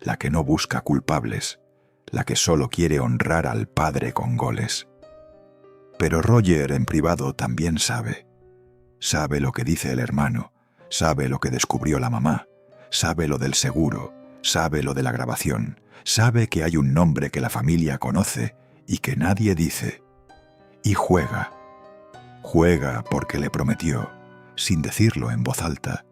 la que no busca culpables, la que solo quiere honrar al padre con goles. Pero Roger en privado también sabe lo que dice el hermano, sabe lo que descubrió la mamá, sabe lo del seguro, sabe lo de la grabación, sabe que hay un nombre que la familia conoce y que nadie dice. Y juega porque le prometió, sin decirlo en voz alta,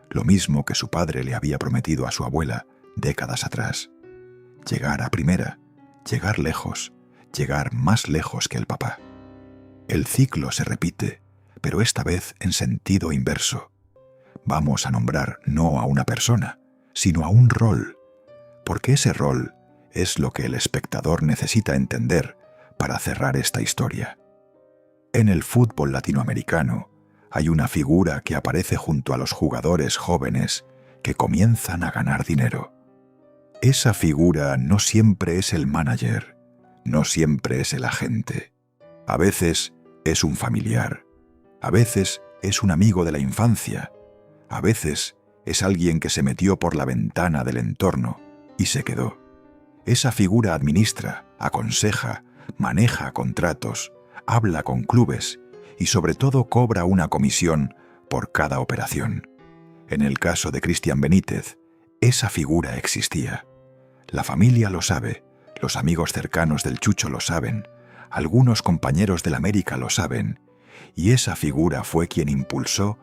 lo mismo que su padre le había prometido a su abuela décadas atrás: llegar a primera, llegar lejos, llegar más lejos que el papá. El ciclo se repite, pero esta vez en sentido inverso. Vamos a nombrar no a una persona, sino a un rol, porque ese rol es lo que el espectador necesita entender para cerrar esta historia. En el fútbol latinoamericano hay una figura que aparece junto a los jugadores jóvenes que comienzan a ganar dinero. Esa figura no siempre es el manager, no siempre es el agente. A veces es un familiar, a veces es un amigo de la infancia, a veces Es alguien que se metió por la ventana del entorno y se quedó. Esa figura administra, aconseja, maneja contratos, habla con clubes y sobre todo cobra una comisión por cada operación. En el caso de Cristian Benítez, esa figura existía. La familia lo sabe, los amigos cercanos del Chucho lo saben, algunos compañeros del América lo saben, y esa figura fue quien impulsó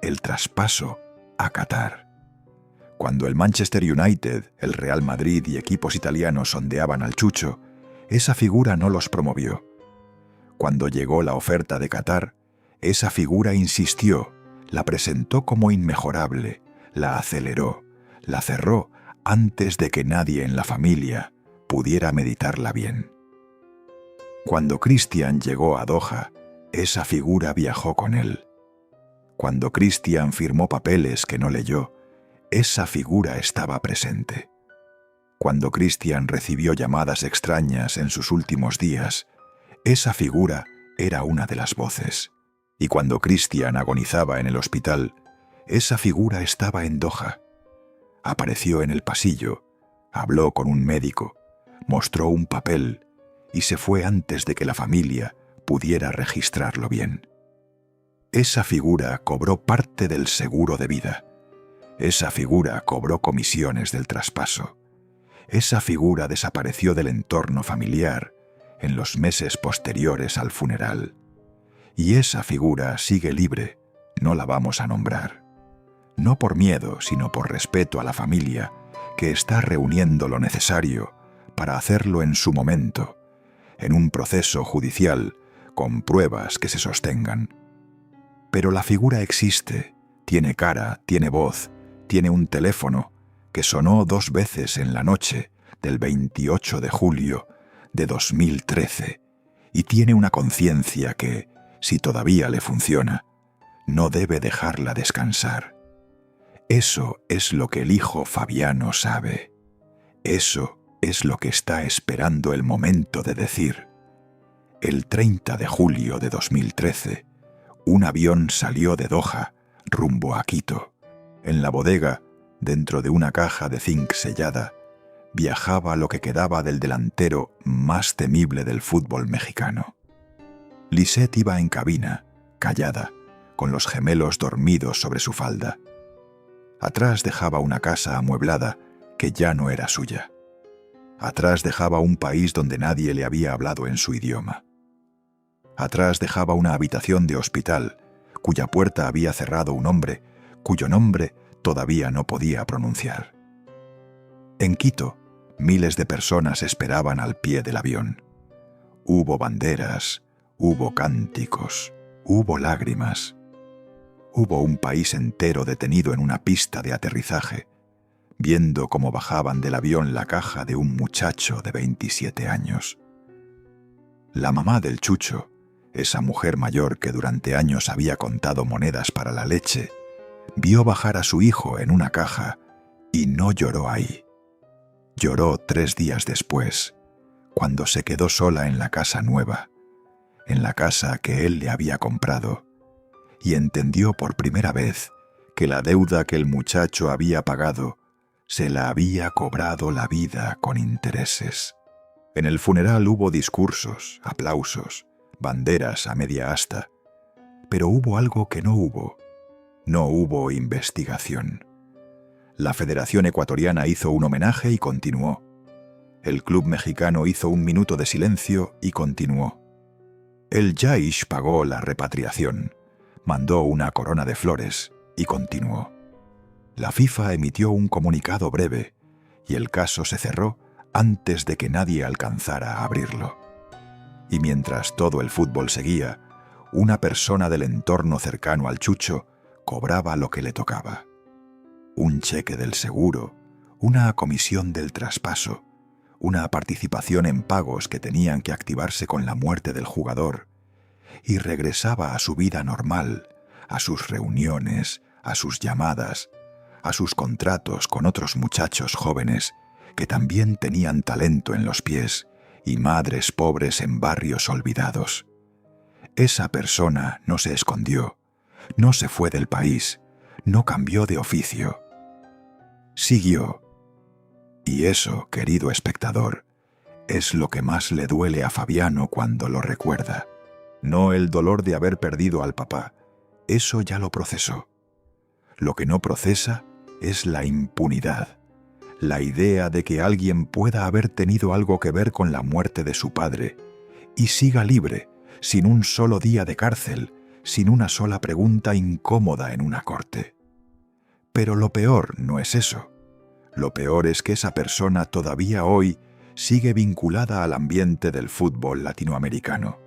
el traspaso a Qatar. Cuando el Manchester United, el Real Madrid y equipos italianos sondeaban al Chucho, esa figura no los promovió. Cuando llegó la oferta de Qatar, esa figura insistió, la presentó como inmejorable, la aceleró, la cerró antes de que nadie en la familia pudiera meditarla bien. Cuando Cristian llegó a Doha, esa figura viajó con él. Cuando Cristian firmó papeles que no leyó, esa figura estaba presente. Cuando Cristian recibió llamadas extrañas en sus últimos días, esa figura era una de las voces. Y cuando Cristian agonizaba en el hospital, esa figura estaba en Doha. Apareció en el pasillo, habló con un médico, mostró un papel y se fue antes de que la familia pudiera registrarlo bien. Esa figura cobró parte del seguro de vida. Esa figura cobró comisiones del traspaso. Esa figura desapareció del entorno familiar en los meses posteriores al funeral. Y esa figura sigue libre, no la vamos a nombrar. No por miedo, sino por respeto a la familia, que está reuniendo lo necesario para hacerlo en su momento, en un proceso judicial con pruebas que se sostengan. Pero la figura existe, tiene cara, tiene voz, tiene un teléfono que sonó 2 veces en la noche del 28 de julio de 2013 y tiene una conciencia que, si todavía le funciona, no debe dejarla descansar. Eso es lo que el hijo Fabiano sabe. Eso es lo que está esperando el momento de decir. El 30 de julio de 2013, un avión salió de Doha rumbo a Quito. En la bodega, dentro de una caja de zinc sellada, viajaba lo que quedaba del delantero más temible del fútbol mexicano. Lisette iba en cabina, callada, con los gemelos dormidos sobre su falda. Atrás dejaba una casa amueblada que ya no era suya. Atrás dejaba un país donde nadie le había hablado en su idioma. Atrás dejaba una habitación de hospital, cuya puerta había cerrado un hombre, cuyo nombre todavía no podía pronunciar. En Quito, miles de personas esperaban al pie del avión. Hubo banderas, hubo cánticos, hubo lágrimas. Hubo un país entero detenido en una pista de aterrizaje, viendo cómo bajaban del avión la caja de un muchacho de 27 años. La mamá del Chucho, esa mujer mayor que durante años había contado monedas para la leche, vio bajar a su hijo en una caja y no lloró ahí. Lloró 3 días después, cuando se quedó sola en la casa nueva, en la casa que él le había comprado, y entendió por primera vez que la deuda que el muchacho había pagado se la había cobrado la vida con intereses. En el funeral hubo discursos, aplausos, banderas a media asta, pero hubo algo que no hubo. No hubo investigación. La Federación Ecuatoriana hizo un homenaje y continuó. El club mexicano hizo 1 minuto de silencio y continuó. El Jaish pagó la repatriación, mandó una corona de flores y continuó. La FIFA emitió un comunicado breve y el caso se cerró antes de que nadie alcanzara a abrirlo. Y mientras todo el fútbol seguía, una persona del entorno cercano al Chucho cobraba lo que le tocaba. Un cheque del seguro, una comisión del traspaso, una participación en pagos que tenían que activarse con la muerte del jugador, y regresaba a su vida normal, a sus reuniones, a sus llamadas, a sus contratos con otros muchachos jóvenes que también tenían talento en los pies y madres pobres en barrios olvidados. Esa persona no se escondió, no se fue del país, no cambió de oficio. Siguió. Y eso, querido espectador, es lo que más le duele a Fabiano cuando lo recuerda. No el dolor de haber perdido al papá, eso ya lo procesó. Lo que no procesa es la impunidad, la idea de que alguien pueda haber tenido algo que ver con la muerte de su padre y siga libre, sin un solo día de cárcel, sin una sola pregunta incómoda en una corte. Pero lo peor no es eso. Lo peor es que esa persona todavía hoy sigue vinculada al ambiente del fútbol latinoamericano,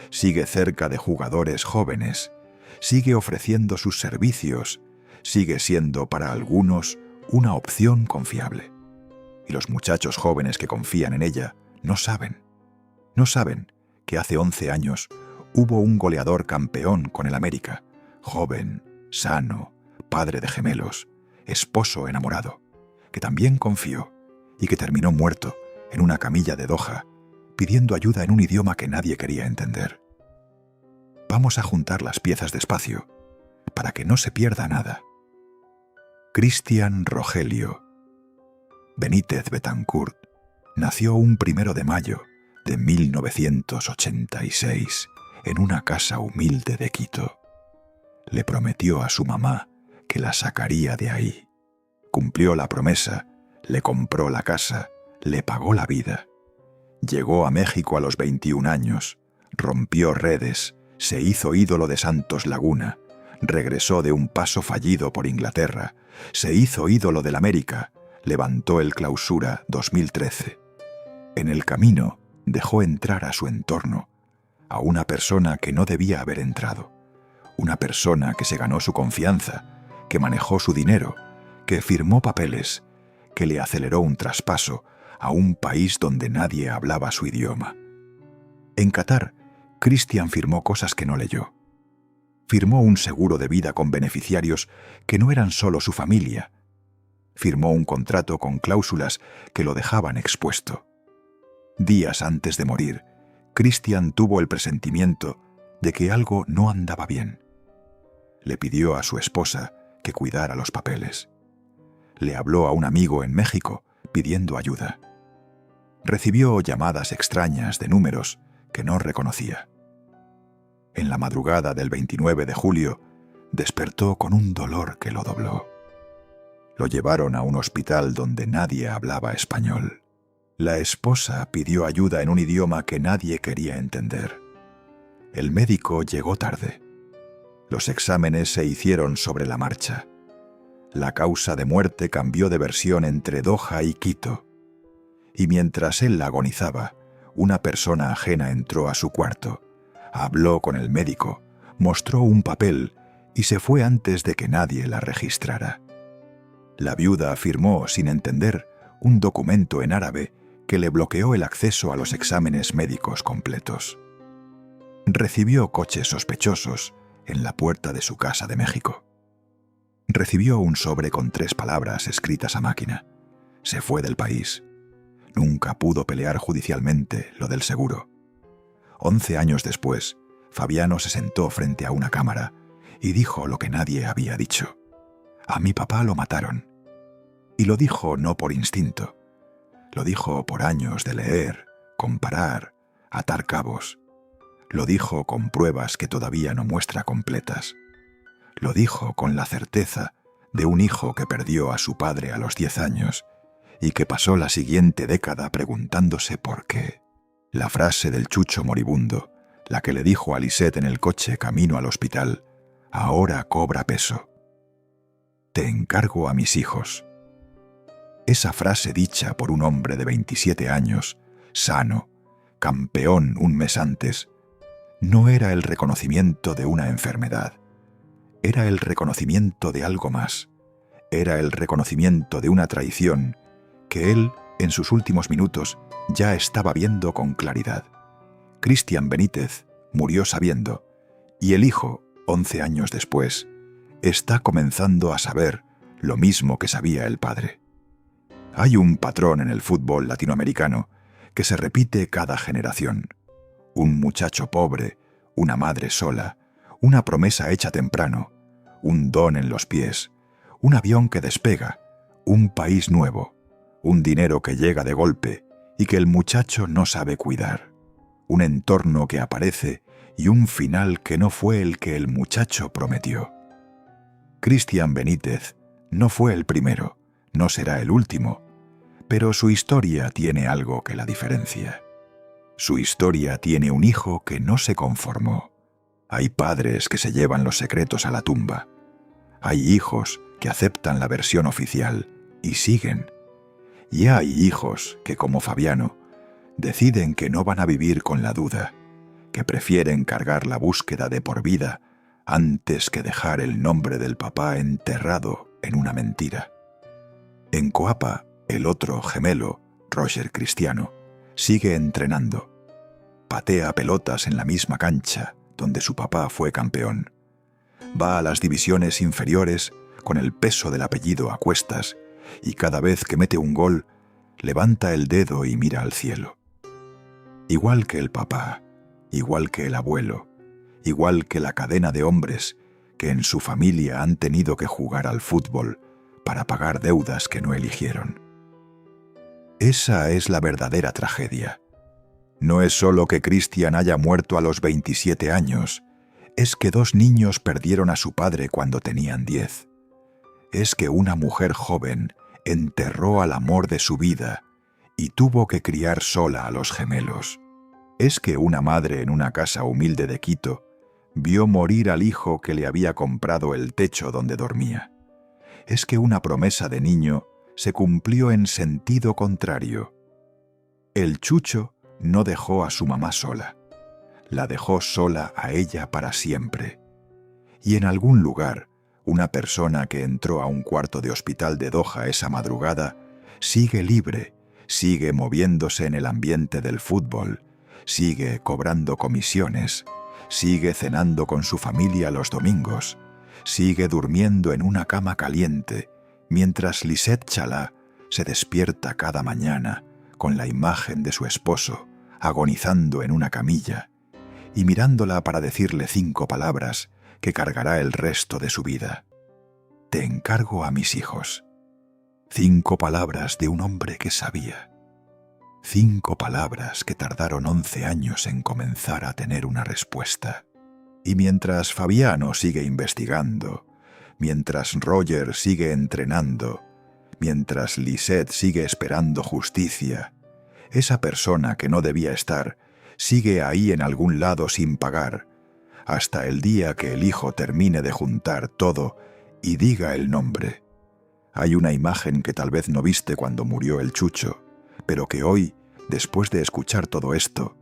sigue cerca de jugadores jóvenes, sigue ofreciendo sus servicios, sigue siendo para algunos una opción confiable. Y los muchachos jóvenes que confían en ella no saben que hace 11 años hubo un goleador campeón con el América, joven, sano, padre de gemelos, esposo enamorado, que también confió y que terminó muerto en una camilla de Doha, pidiendo ayuda en un idioma que nadie quería entender. Vamos a juntar las piezas despacio, para que no se pierda nada. Cristian Rogelio Benítez Betancourt nació un 1 de mayo de 1986 en una casa humilde de Quito. Le prometió a su mamá que la sacaría de ahí. Cumplió la promesa, le compró la casa, le pagó la vida. Llegó a México a los 21 años, rompió redes, se hizo ídolo de Santos Laguna, regresó de un paso fallido por Inglaterra, se hizo ídolo del América, levantó el Clausura 2013. En el camino dejó entrar a su entorno a una persona que no debía haber entrado, una persona que se ganó su confianza, que manejó su dinero, que firmó papeles, que le aceleró un traspaso a un país donde nadie hablaba su idioma. En Qatar, Cristian firmó cosas que no leyó. Firmó un seguro de vida con beneficiarios que no eran solo su familia. Firmó un contrato con cláusulas que lo dejaban expuesto. Días antes de morir, Cristian tuvo el presentimiento de que algo no andaba bien. Le pidió a su esposa que cuidara los papeles. Le habló a un amigo en México pidiendo ayuda. Recibió llamadas extrañas de números que no reconocía. En la madrugada del 29 de julio, despertó con un dolor que lo dobló. Lo llevaron a un hospital donde nadie hablaba español. La esposa pidió ayuda en un idioma que nadie quería entender. El médico llegó tarde. Los exámenes se hicieron sobre la marcha. La causa de muerte cambió de versión entre Doha y Quito. Y mientras él agonizaba, una persona ajena entró a su cuarto, habló con el médico, mostró un papel y se fue antes de que nadie la registrara. La viuda firmó, sin entender, un documento en árabe que le bloqueó el acceso a los exámenes médicos completos. Recibió coches sospechosos en la puerta de su casa de México. Recibió un sobre con 3 palabras escritas a máquina. Se fue del país. Nunca pudo pelear judicialmente lo del seguro. 11 años después, Fabiano se sentó frente a una cámara y dijo lo que nadie había dicho. A mi papá lo mataron. Y lo dijo no por instinto. Lo dijo por años de leer, comparar, atar cabos. Lo dijo con pruebas que todavía no muestra completas. Lo dijo con la certeza de un hijo que perdió a su padre a los 10 años y que pasó la siguiente década preguntándose por qué. La frase del chucho moribundo, la que le dijo a Lisette en el coche camino al hospital, ahora cobra peso. Te encargo a mis hijos. Esa frase dicha por un hombre de 27 años, sano, campeón un mes antes, no era el reconocimiento de una enfermedad. Era el reconocimiento de algo más. Era el reconocimiento de una traición que él, en sus últimos minutos, ya estaba viendo con claridad. Cristian Benítez murió sabiendo, y el hijo, 11 años después, está comenzando a saber lo mismo que sabía el padre. Hay un patrón en el fútbol latinoamericano que se repite cada generación. Un muchacho pobre, una madre sola, una promesa hecha temprano, un don en los pies, un avión que despega, Un país nuevo, un dinero que llega de golpe y que el muchacho no sabe cuidar, un entorno que aparece y un final que no fue el que el muchacho prometió. Cristian Benítez no fue el primero, no será el último, pero su historia tiene algo que la diferencia. Su historia tiene un hijo que no se conformó. Hay padres que se llevan los secretos a la tumba. Hay hijos que aceptan la versión oficial y siguen. Y hay hijos que, como Fabiano, deciden que no van a vivir con la duda, que prefieren cargar la búsqueda de por vida antes que dejar el nombre del papá enterrado en una mentira. En Coapa, el otro gemelo, Roger Cristiano, sigue entrenando. Patea pelotas en la misma cancha donde su papá fue campeón. Va a las divisiones inferiores con el peso del apellido a cuestas y cada vez que mete un gol, levanta el dedo y mira al cielo. Igual que el papá, igual que el abuelo, igual que la cadena de hombres que en su familia han tenido que jugar al fútbol para pagar deudas que no eligieron. Esa es la verdadera tragedia. No es solo que Cristian haya muerto a los 27 años, es que 2 niños perdieron a su padre cuando tenían 10. Es que una mujer joven enterró al amor de su vida y tuvo que criar sola a los gemelos. Es que una madre en una casa humilde de Quito vio morir al hijo que le había comprado el techo donde dormía. Es que una promesa de niño se cumplió en sentido contrario. El Chucho no dejó a su mamá sola. La dejó sola a ella para siempre. Y en algún lugar, una persona que entró a un cuarto de hospital de Doha esa madrugada sigue libre, sigue moviéndose en el ambiente del fútbol, sigue cobrando comisiones, sigue cenando con su familia los domingos, sigue durmiendo en una cama caliente, mientras Lisette Chalá se despierta cada mañana con la imagen de su esposo, agonizando en una camilla, y mirándola para decirle 5 palabras que cargará el resto de su vida. Te encargo a mis hijos. 5 palabras de un hombre que sabía. 5 palabras que tardaron 11 años en comenzar a tener una respuesta. Y mientras Fabiano sigue investigando, mientras Roger sigue entrenando, mientras Lisette sigue esperando justicia, esa persona que no debía estar sigue ahí en algún lado sin pagar, hasta el día que el hijo termine de juntar todo y diga el nombre. Hay una imagen que tal vez no viste cuando murió el Chucho, pero que hoy, después de escuchar todo esto,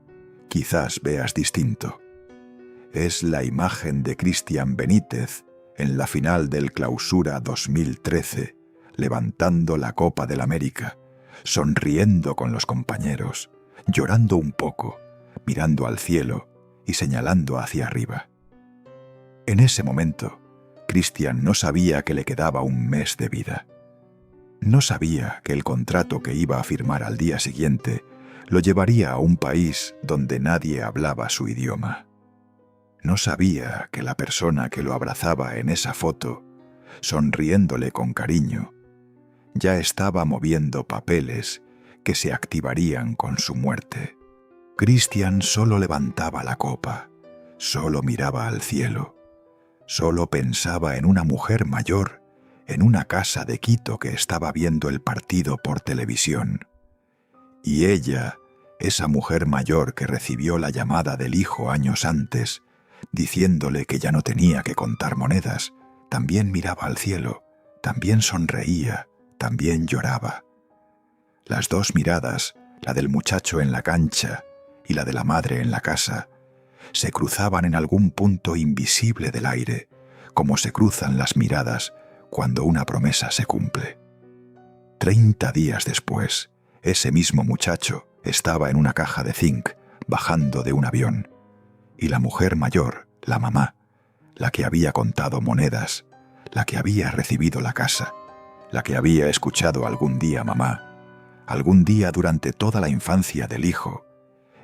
quizás veas distinto. Es la imagen de Cristian Benítez en la final del Clausura 2013, levantando la Copa del América, sonriendo con los compañeros, llorando un poco, mirando al cielo y señalando hacia arriba. En ese momento, Cristian no sabía que le quedaba un mes de vida. No sabía que el contrato que iba a firmar al día siguiente lo llevaría a un país donde nadie hablaba su idioma. No sabía que la persona que lo abrazaba en esa foto, sonriéndole con cariño, ya estaba moviendo papeles que se activarían con su muerte. Cristian solo levantaba la copa, solo miraba al cielo, solo pensaba en una mujer mayor en una casa de Quito que estaba viendo el partido por televisión. Y ella, esa mujer mayor que recibió la llamada del hijo años antes, diciéndole que ya no tenía que contar monedas, también miraba al cielo, también sonreía, también lloraba. Las 2 miradas, la del muchacho en la cancha y la de la madre en la casa, se cruzaban en algún punto invisible del aire, como se cruzan las miradas cuando una promesa se cumple. 30 días después, ese mismo muchacho estaba en una caja de zinc, bajando de un avión, y la mujer mayor, la mamá, la que había contado monedas, la que había recibido la casa, la que había escuchado algún día mamá, algún día durante toda la infancia del hijo,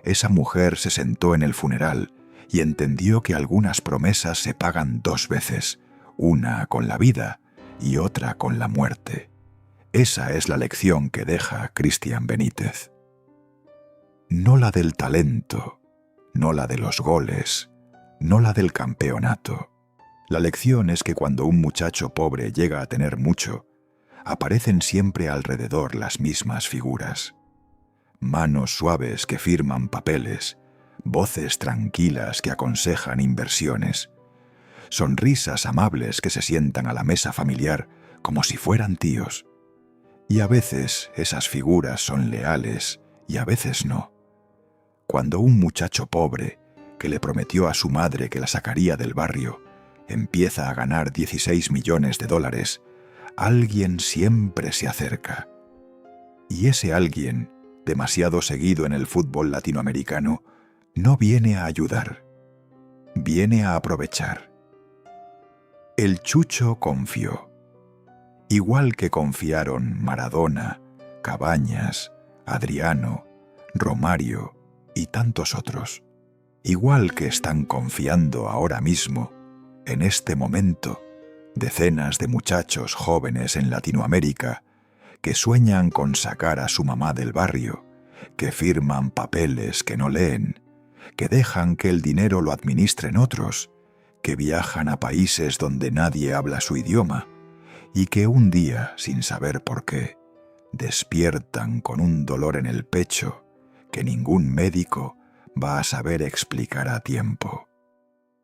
esa mujer se sentó en el funeral y entendió que algunas promesas se pagan 2 veces, una con la vida y otra con la muerte. Esa es la lección que deja Cristian Benítez. No la del talento, no la de los goles, no la del campeonato. La lección es que cuando un muchacho pobre llega a tener mucho, aparecen siempre alrededor las mismas figuras. Manos suaves que firman papeles, voces tranquilas que aconsejan inversiones, sonrisas amables que se sientan a la mesa familiar como si fueran tíos. Y a veces esas figuras son leales y a veces no. Cuando un muchacho pobre, que le prometió a su madre que la sacaría del barrio, empieza a ganar 16 millones de dólares, alguien siempre se acerca. Y ese alguien, demasiado seguido en el fútbol latinoamericano, no viene a ayudar, viene a aprovechar. El Chucho confió, igual que confiaron Maradona, Cabañas, Adriano, Romario y tantos otros, igual que están confiando ahora mismo, en este momento, decenas de muchachos jóvenes en Latinoamérica que sueñan con sacar a su mamá del barrio, que firman papeles que no leen, que dejan que el dinero lo administren otros, que viajan a países donde nadie habla su idioma y que un día, sin saber por qué, despiertan con un dolor en el pecho que ningún médico va a saber explicar a tiempo.